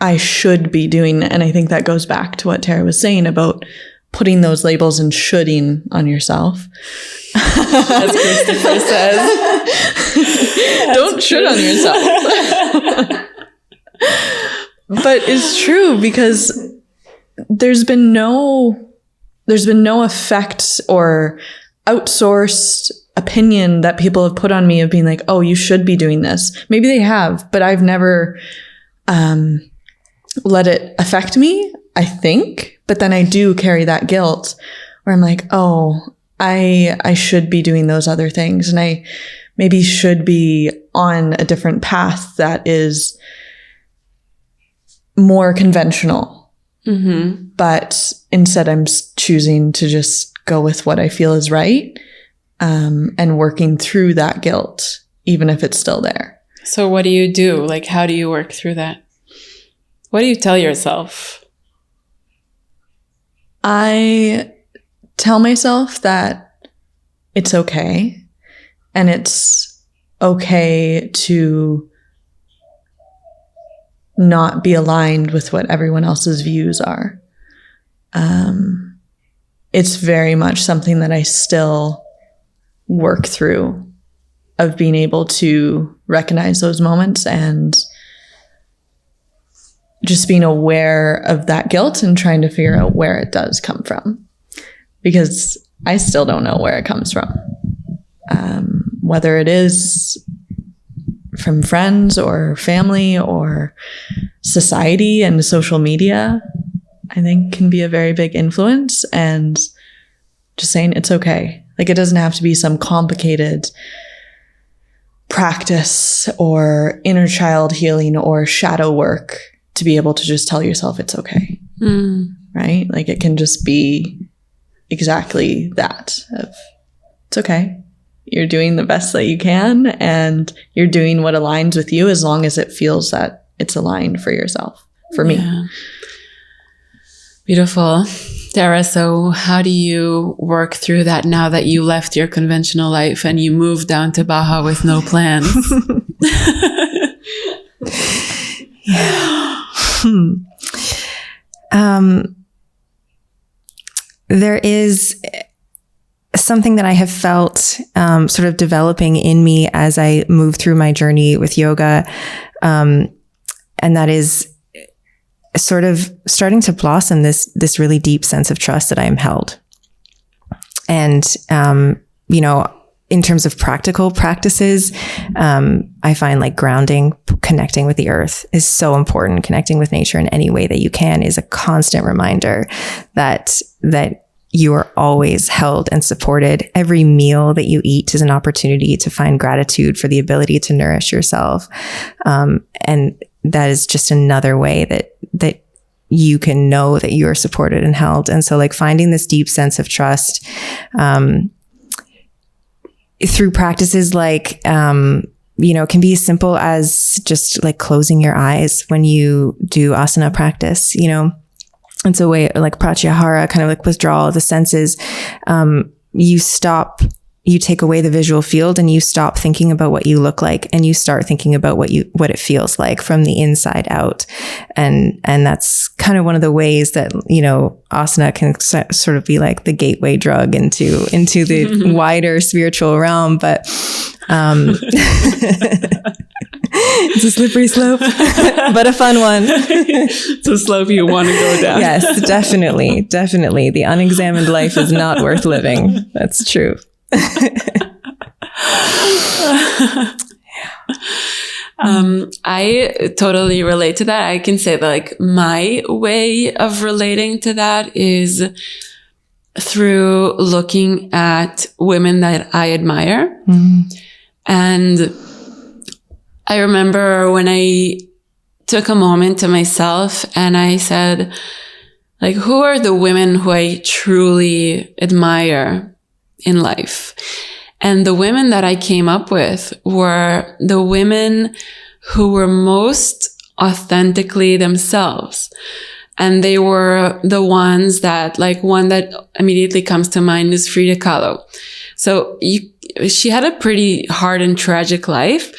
I should be doing it. And I think that goes back to what Tara was saying about putting those labels and shoulding on yourself. As Christopher says. Don't should on yourself. But it's true, because there's been no effect or outsourced opinion that people have put on me of being like, oh, you should be doing this. Maybe they have, but I've never let it affect me, I think. But then I do carry that guilt where I'm like, oh, I should be doing those other things. And I maybe should be on a different path that is more conventional. But instead I'm choosing to just go with what I feel is right, and working through that guilt, even if it's still there. So what do you do? Like, how do you work through that? What do you tell yourself? I tell myself that it's okay, and it's okay to not be aligned with what everyone else's views are. It's very much something that I still work through, of being able to recognize those moments and just being aware of that guilt and trying to figure out where it does come from, because I still don't know where it comes from. Whether it is from friends or family or society and social media, I think can be a very big influence. And just saying it's okay. Like, it doesn't have to be some complicated practice or inner child healing or shadow work to be able to just tell yourself it's okay. Right? Like, it can just be exactly that of, it's okay. You're doing the best that you can, and you're doing what aligns with you as long as it feels that it's aligned for yourself. For me. Yeah. Beautiful. Dara, so how do you work through that now that you left your conventional life and you moved down to Baja with no plans? There is something that I have felt sort of developing in me as I move through my journey with yoga. And that is sort of starting to blossom this really deep sense of trust that I am held. And, you know, in terms of practical practices, I find like grounding, connecting with the earth is so important. Connecting with nature in any way that you can is a constant reminder that you are always held and supported. Every meal that you eat is an opportunity to find gratitude for the ability to nourish yourself. And that is just another way that you can know that you are supported and held. And so like finding this deep sense of trust, through practices like, you know, can be as simple as just like closing your eyes when you do asana practice, you know. It's a way like pratyahara, kind of like withdrawal of the senses. You take away the visual field and you stop thinking about what you look like, and you start thinking about what it feels like from the inside out. And that's kind of one of the ways that, you know, asana can sort of be like the gateway drug into the wider spiritual realm. But, it's a slippery slope, but a fun one. It's a slope you want to go down. Yes, definitely. Definitely. The unexamined life is not worth living. That's true. I totally relate to that. I can say that like my way of relating to that is through looking at women that I admire. And I remember when I took a moment to myself and I said, like, who are the women who I truly admire in life? And the women that I came up with were the women who were most authentically themselves. And they were the ones that, like, one that immediately comes to mind is Frida Kahlo. So she had a pretty hard and tragic life,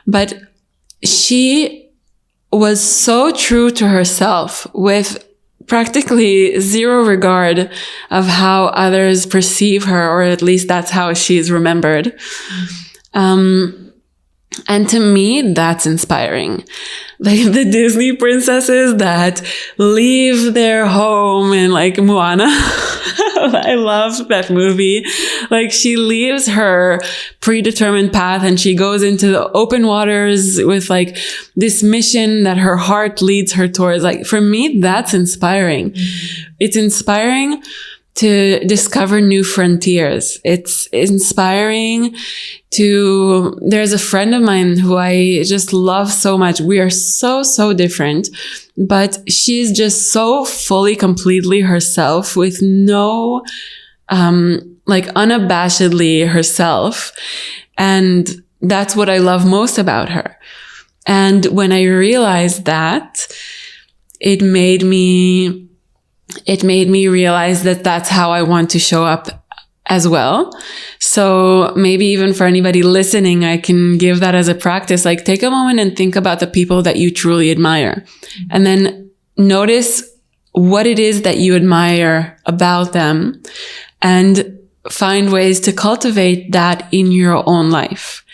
but she was so true to herself with practically zero regard of how others perceive her, or at least that's how she's remembered. And to me, that's inspiring. Like the Disney princesses that leave their home in like Moana. I love that movie. Like she leaves her predetermined path and she goes into the open waters with like this mission that her heart leads her towards. Like for me, that's inspiring. It's inspiring to discover new frontiers. It's inspiring there's a friend of mine who I just love so much. We are so different, but she's just so fully, completely herself with no, like unabashedly herself. And that's what I love most about her. And when I realized that, it made me realize that that's how I want to show up as well. So maybe even for anybody listening, I can give that as a practice. Like take a moment and think about the people that you truly admire. And then notice what it is that you admire about them and find ways to cultivate that in your own life.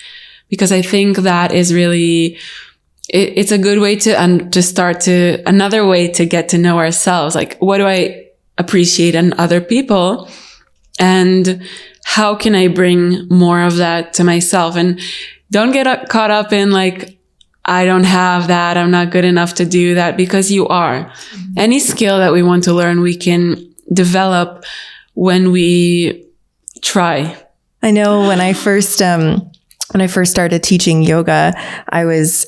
Because I think that is really it's a good way another way to get to know ourselves. Like, what do I appreciate in other people? And how can I bring more of that to myself? And don't get caught up in like, I don't have that, I'm not good enough to do that, because you are. Any skill that we want to learn, we can develop when we try. I know when I first started teaching yoga, I was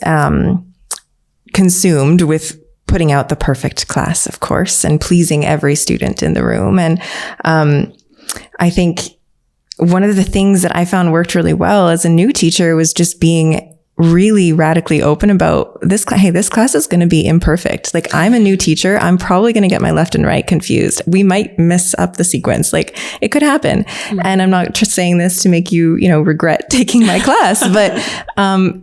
consumed with putting out the perfect class, of course, and pleasing every student in the room. And I think one of the things that I found worked really well as a new teacher was just being really radically open about this. Hey, this class is going to be imperfect. Like, I'm a new teacher. I'm probably going to get my left and right confused. We might mess up the sequence. Like, it could happen. Mm-hmm. And I'm not just saying this to make you, regret taking my class, but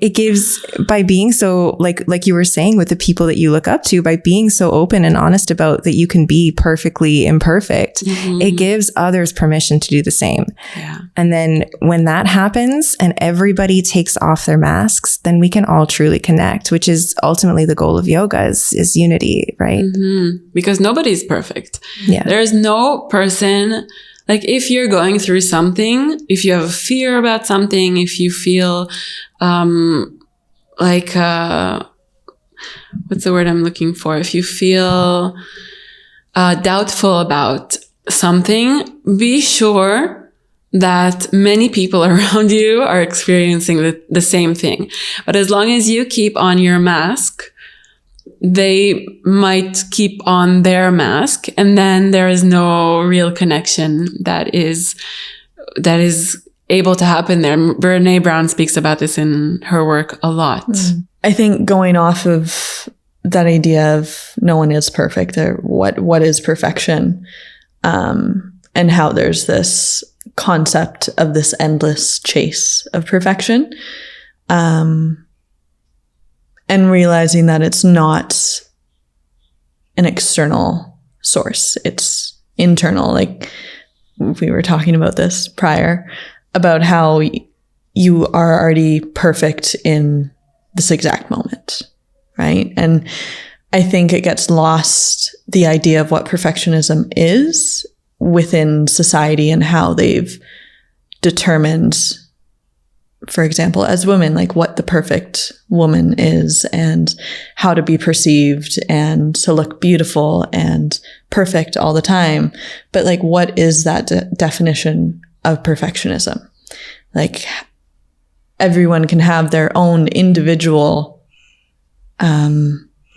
it gives, by being so, like you were saying, with the people that you look up to, by being so open and honest about that you can be perfectly imperfect, mm-hmm. it gives others permission to do the same. Yeah. And then when that happens and everybody takes off their masks, then we can all truly connect, which is ultimately the goal of yoga is unity, right? Mm-hmm. Because nobody's perfect. Yeah. There is no person, like, if you're going through something, if you have a fear about something, if you feel what's the word I'm looking for? If you feel doubtful about something, be sure that many people around you are experiencing the same thing. But as long as you keep on your mask, they might keep on their mask, and then there is no real connection that is able to happen there. Brené Brown speaks about this in her work a lot. I think going off of that idea of no one is perfect, or what is perfection, and how there's this concept of this endless chase of perfection, and realizing that it's not an external source, it's internal. Like, we were talking about this prior, about how you are already perfect in this exact moment, right? And I think it gets lost, the idea of what perfectionism is within society and how they've determined, for example, as women, like what the perfect woman is and how to be perceived and to look beautiful and perfect all the time. But like, what is that definition of perfectionism? Like, everyone can have their own individual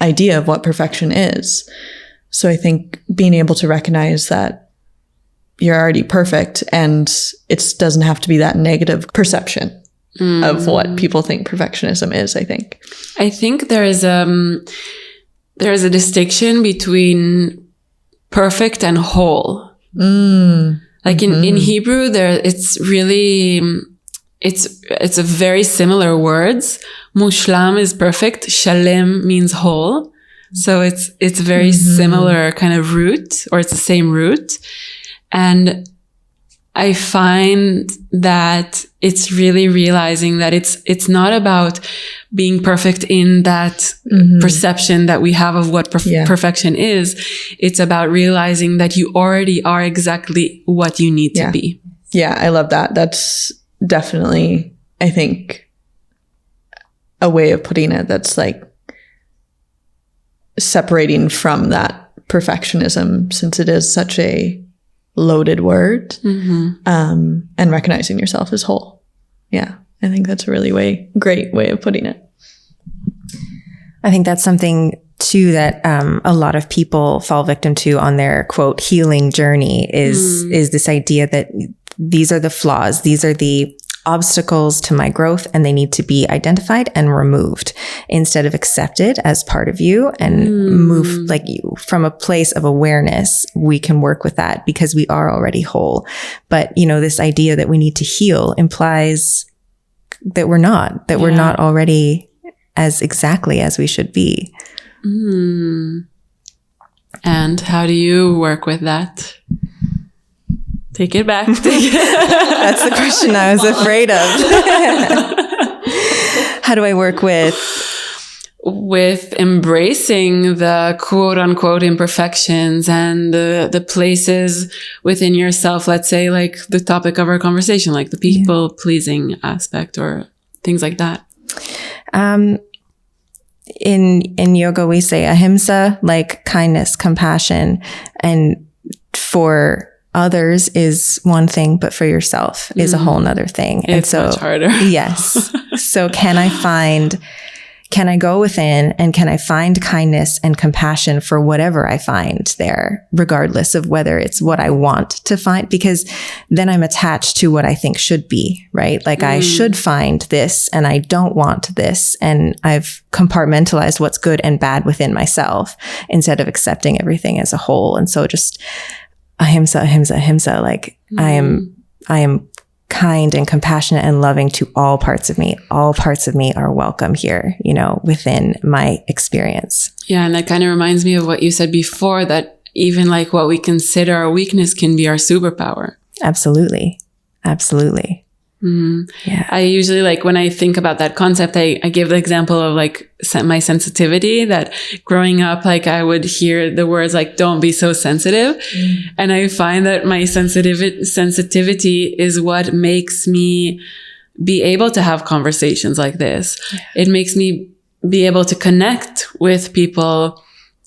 idea of what perfection is. So I think being able to recognize that you're already perfect, and it doesn't have to be that negative perception of what people think perfectionism is. I think there is a distinction between perfect and whole. Like in Hebrew, it's a very similar words. Mushlam is perfect. Shalem means whole. So it's very similar kind of root, or it's the same root. And I find that it's really realizing that it's not about being perfect in that perception that we have of what perfection is. It's about realizing that you already are exactly what you need to be. Yeah, I love that. That's definitely, I think, a way of putting it that's like separating from that perfectionism, since it is such a loaded word, and recognizing yourself as whole. Yeah, I think that's a really great way of putting it. I think that's something too that a lot of people fall victim to on their quote healing journey is this idea that these are the flaws, these are the obstacles to my growth, and they need to be identified and removed instead of accepted as part of you and move like you from a place of awareness. We can work with that because we are already whole. But, this idea that we need to heal implies that we're not already as exactly as we should be. And how do you work with that? Take it back. That's the question I was afraid of. How do I work with? with embracing the quote unquote imperfections and the places within yourself, let's say like the topic of our conversation, like the people pleasing aspect or things like that? In yoga, we say ahimsa, like kindness, compassion, and for others is one thing, but for yourself is a whole nother thing. It's much harder. Yes. So can I go within and can I find kindness and compassion for whatever I find there, regardless of whether it's what I want to find? Because then I'm attached to what I think should be, right? Like I should find this and I don't want this. And I've compartmentalized what's good and bad within myself instead of accepting everything as a whole. And so just ahimsa, ahimsa, ahimsa, like I am kind and compassionate and loving to all parts of me. All parts of me are welcome here, within my experience. Yeah. And that kind of reminds me of what you said before, that even like what we consider our weakness can be our superpower. Absolutely. Absolutely. Yeah. I usually like when I think about that concept, I give the example of like my sensitivity, that growing up, like I would hear the words like, don't be so sensitive. And I find that my sensitivity is what makes me be able to have conversations like this. Yeah. It makes me be able to connect with people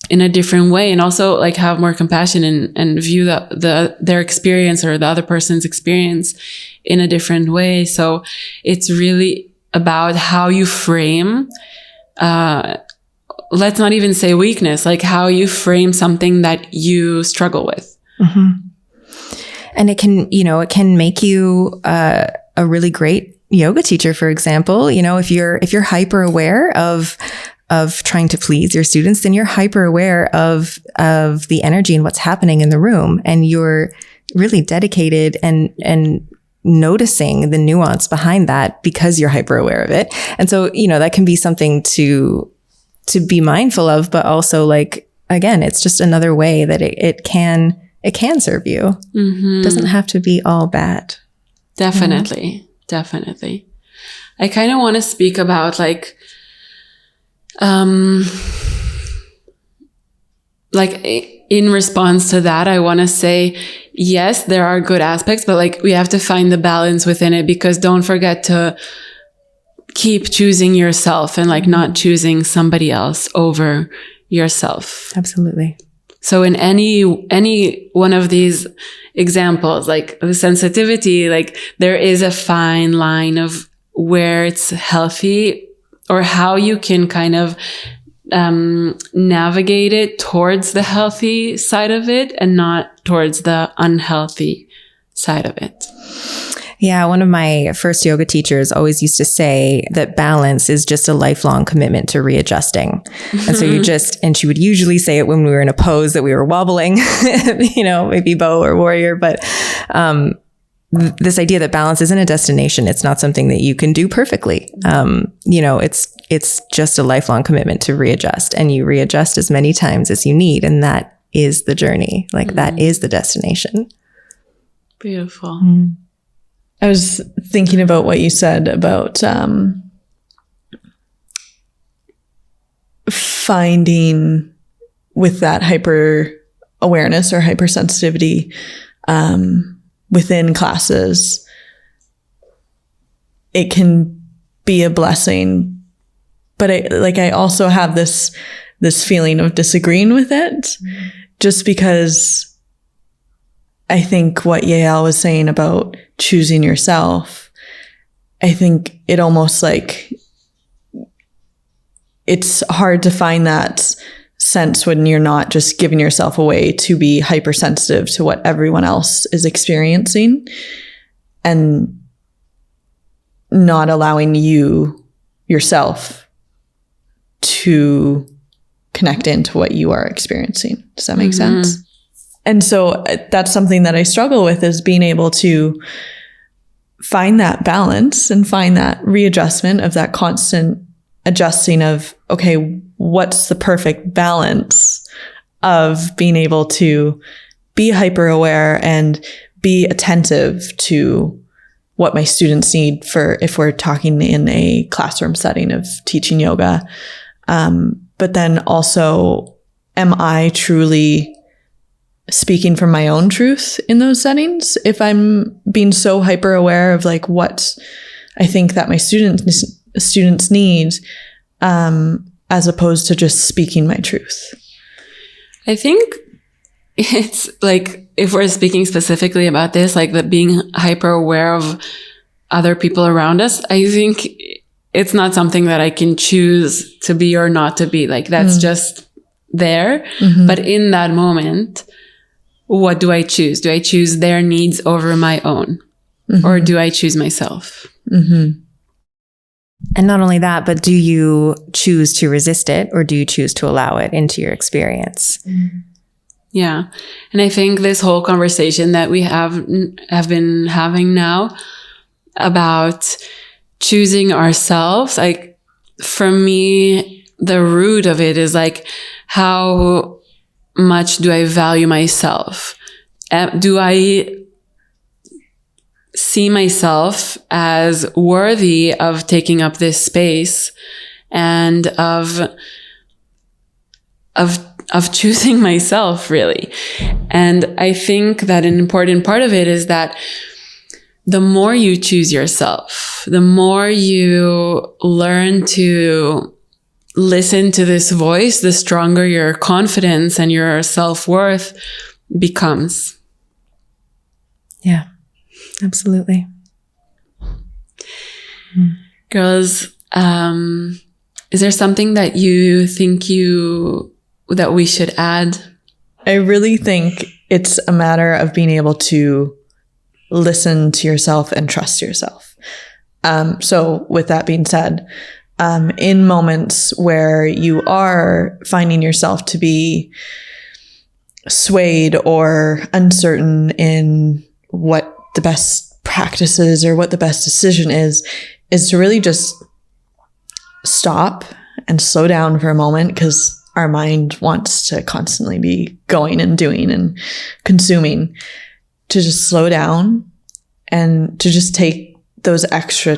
in a different way, and also like have more compassion and view their experience or the other person's experience in a different way. So it's really about how you frame, let's not even say weakness, like how you frame something that you struggle with. And it can make you a really great yoga teacher, for example. If you're hyper aware of trying to please your students, then you're hyper aware of the energy and what's happening in the room. And you're really dedicated and noticing the nuance behind that because you're hyper aware of it. And so, that can be something to be mindful of, but also like, again, it's just another way that it can serve you. It doesn't have to be all bad. Definitely. Definitely. I kind of want to speak about like in response to that, I want to say, yes, there are good aspects, but like we have to find the balance within it, because don't forget to keep choosing yourself and like not choosing somebody else over yourself. Absolutely. So in any one of these examples, like the sensitivity, like there is a fine line of where it's healthy, or how you can kind of navigate it towards the healthy side of it and not towards the unhealthy side of it. Yeah, one of my first yoga teachers always used to say that balance is just a lifelong commitment to readjusting. And so and she would usually say it when we were in a pose that we were wobbling, maybe bow or warrior, but this idea that balance isn't a destination. It's not something that you can do perfectly. It's just a lifelong commitment to readjust, and you readjust as many times as you need. And that is the journey. Like that is the destination. Beautiful. I was thinking about what you said about finding with that hyper awareness or hypersensitivity within classes, it can be a blessing. But I also have this feeling of disagreeing with it, just because I think what Yael was saying about choosing yourself, I think it almost like it's hard to find that sense when you're not just giving yourself away to be hypersensitive to what everyone else is experiencing, and not allowing yourself to connect into what you are experiencing. Does that make sense? And so that's something that I struggle with, is being able to find that balance and find that readjustment of that constant adjusting of, okay, what's the perfect balance of being able to be hyper aware and be attentive to what my students need, for if we're talking in a classroom setting of teaching yoga, But then also, am I truly speaking from my own truth in those settings? If I'm being so hyper aware of like what I think that my students need, as opposed to just speaking my truth. I think it's like, if we're speaking specifically about this, like the being hyper aware of other people around us, I think it's not something that I can choose to be or not to be. Like that's just there. Mm-hmm. But in that moment, what do I choose? Do I choose their needs over my own? Mm-hmm. Or do I choose myself? Mm-hmm. And not only that, but do you choose to resist it, or do you choose to allow it into your experience? Yeah. And I think this whole conversation that we have been having now about choosing ourselves, like for me, the root of it is like, how much do I value myself? Do I see myself as worthy of taking up this space and of choosing myself, really? And I think that an important part of it is that the more you choose yourself, the more you learn to listen to this voice, the stronger your confidence and your self-worth becomes. Yeah, absolutely. Girls, is there something that you think that we should add? I really think it's a matter of being able to listen to yourself and trust yourself. So with that being said, in moments where you are finding yourself to be swayed or uncertain in what the best practice is or what the best decision is to really just stop and slow down for a moment, because our mind wants to constantly be going and doing and consuming. To just slow down and to just take those extra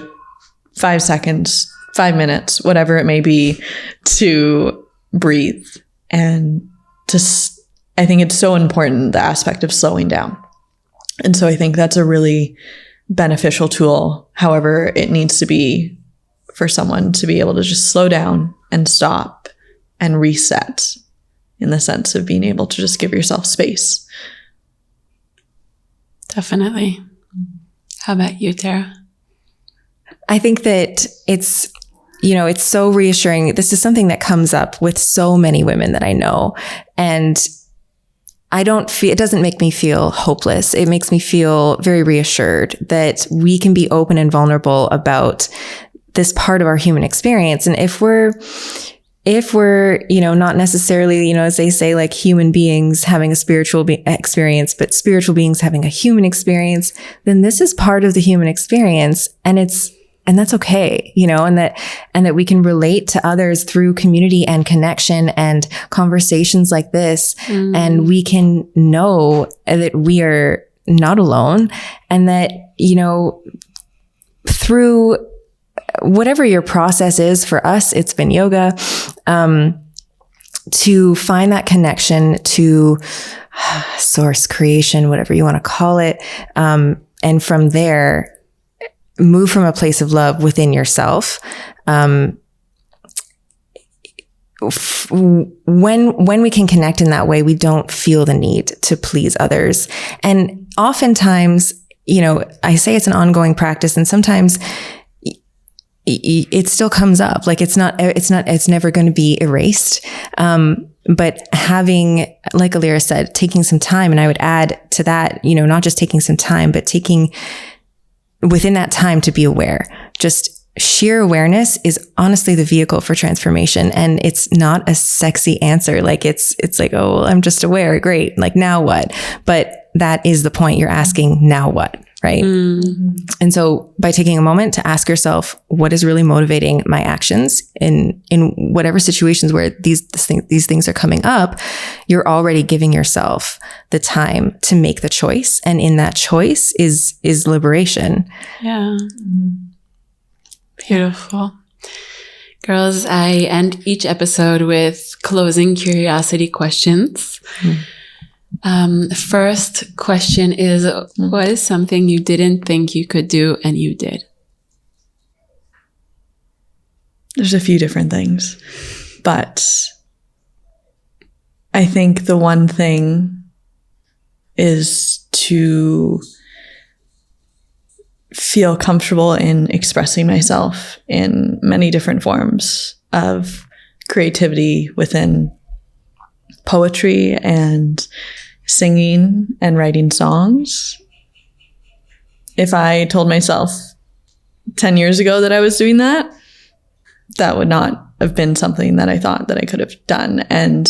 5 seconds, 5 minutes, whatever it may be, to breathe. And I think it's so important, the aspect of slowing down. And so I think that's a really beneficial tool. However, it needs to be for someone to be able to just slow down and stop and reset, in the sense of being able to just give yourself space. Definitely. How about you, Tara? I think that it's so reassuring. This is something that comes up with so many women that I know. And it doesn't make me feel hopeless. It makes me feel very reassured that we can be open and vulnerable about this part of our human experience. And if we're, not necessarily, as they say, like human beings having a spiritual experience, but spiritual beings having a human experience, then this is part of the human experience. And that's okay, and that we can relate to others through community and connection and conversations like this. And we can know that we are not alone, and that, through whatever your process is, for us, it's been yoga, to find that connection to source, creation, whatever you want to call it. And from there, move from a place of love within yourself. When we can connect in that way, we don't feel the need to please others. And oftentimes, I say it's an ongoing practice, and sometimes it still comes up. Like it's never going to be erased. But having, like Alyra said, taking some time, and I would add to that, not just taking some time, but taking within that time to be aware. Just sheer awareness is honestly the vehicle for transformation. And it's not a sexy answer. Like it's like, oh, well, I'm just aware. Great. Like, now what? But that is the point. You're asking, now what? Right. Mm-hmm. And so by taking a moment to ask yourself, what is really motivating my actions in whatever situations where these things are coming up, you're already giving yourself the time to make the choice. And in that choice is liberation. Yeah. Beautiful. Girls, I end each episode with closing curiosity questions. First question is, what is something you didn't think you could do and you did? There's a few different things, but I think the one thing is to feel comfortable in expressing myself in many different forms of creativity within poetry and singing and writing songs. If I told myself 10 years ago that I was doing that, that would not have been something that I thought that I could have done and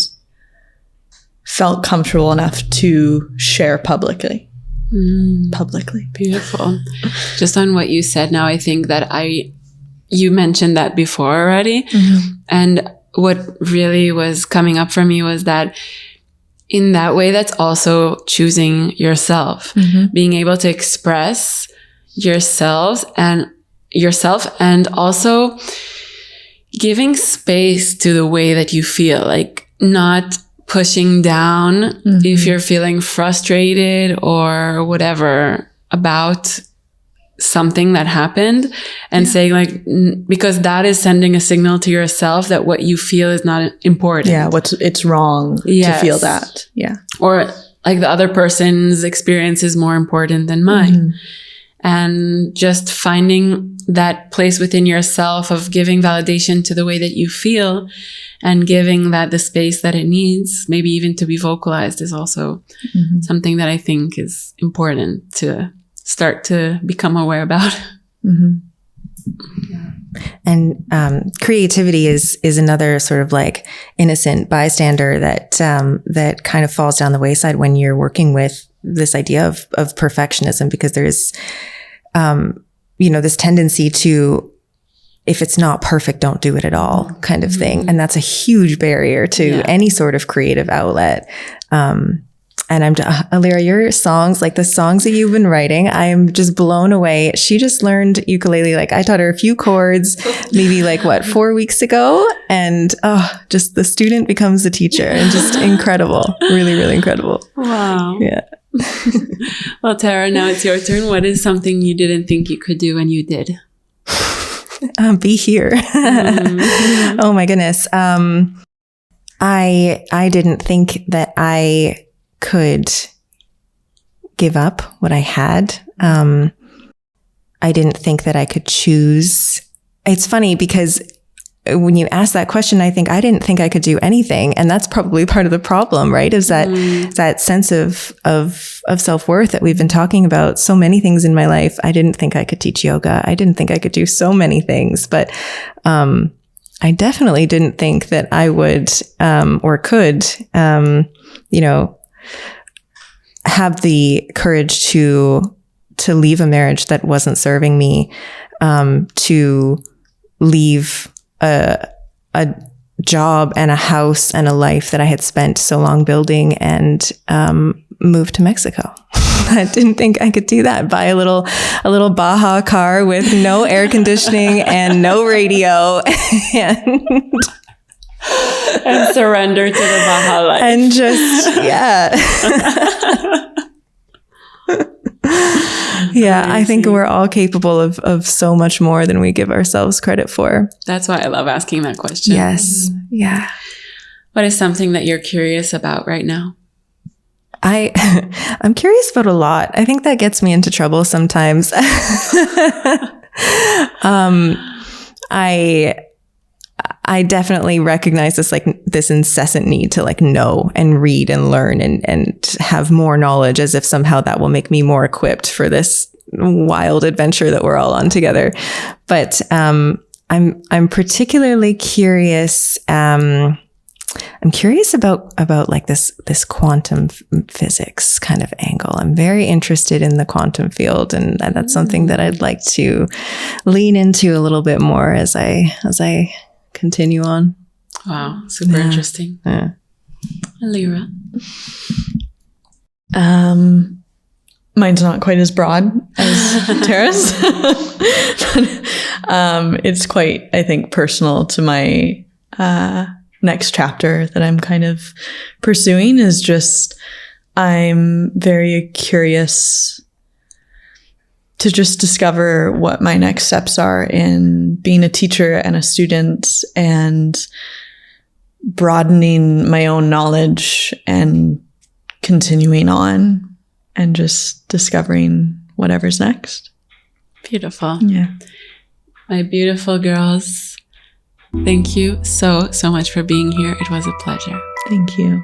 felt comfortable enough to share publicly. Beautiful. Just on what you said now, I think that you mentioned that before already. And what really was coming up for me was that in that way, that's also choosing yourself, being able to express yourself and also giving space to the way that you feel, like not pushing down if you're feeling frustrated or whatever about something that happened and saying like, because that is sending a signal to yourself that what you feel is not important. Yeah. It's wrong to feel that. Yeah. Or like the other person's experience is more important than mine. And just finding that place within yourself of giving validation to the way that you feel and giving that the space that it needs, maybe even to be vocalized, is also something that I think is important to start to become aware about. And creativity is another sort of like innocent bystander that that kind of falls down the wayside when you're working with this idea of perfectionism, because there's this tendency to, if it's not perfect, don't do it at all kind of thing. And that's a huge barrier to any sort of creative outlet. And Alyra, your songs, like the songs that you've been writing, I'm just blown away. She just learned ukulele. Like I taught her a few chords, maybe 4 weeks ago. And just the student becomes the teacher, and just incredible. Really, really incredible. Wow. Yeah. Well, Tara, now it's your turn. What is something you didn't think you could do and you did? Be here. Oh my goodness. I didn't think that I could give up what I had. I didn't think that I could choose. It's funny because when you ask that question, I didn't think I could do anything. And that's probably part of the problem, right? Is that sense of self-worth that we've been talking about. So many things in my life. I didn't think I could teach yoga. I didn't think I could do so many things, but, I definitely didn't think that I would, or could, have the courage to leave a marriage that wasn't serving me, to leave a job and a house and a life that I had spent so long building, and move to Mexico. I didn't think I could do that. Buy a little Baja car with no air conditioning and no radio, and surrender to the Baja life. And just, yeah, I think we're all capable of so much more than we give ourselves credit for. That's why I love asking that question. Yes. Yeah. What is something that you're curious about right now? I'm curious about a lot. I think that gets me into trouble sometimes. I definitely recognize this incessant need to know and read and learn and have more knowledge, as if somehow that will make me more equipped for this wild adventure that we're all on together. But I'm particularly curious. I'm curious about this quantum physics kind of angle. I'm very interested in the quantum field, and that's something that I'd like to lean into a little bit more as I continue on. Wow, super interesting. Yeah. Alyra? Mine's not quite as broad as Tara's. But, it's quite, I think, personal to my next chapter that I'm kind of pursuing. Is just, I'm very curious to just discover what my next steps are in being a teacher and a student, and broadening my own knowledge and continuing on and just discovering whatever's next. Beautiful. Yeah. My beautiful girls, thank you so much for being here. It was a pleasure. Thank you.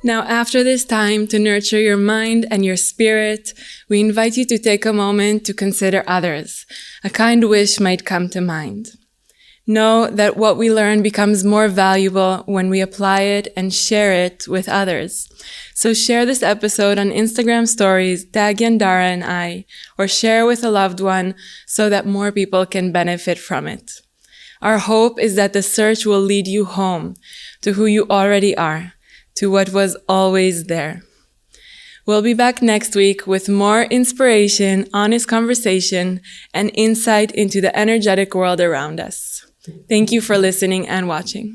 Now, after this time to nurture your mind and your spirit, we invite you to take a moment to consider others. A kind wish might come to mind. Know that what we learn becomes more valuable when we apply it and share it with others. So share this episode on Instagram stories, tag Yandara and I, or share with a loved one so that more people can benefit from it. Our hope is that the search will lead you home to who you already are, to what was always there. We'll be back next week with more inspiration, honest conversation, and insight into the energetic world around us. Thank you for listening and watching.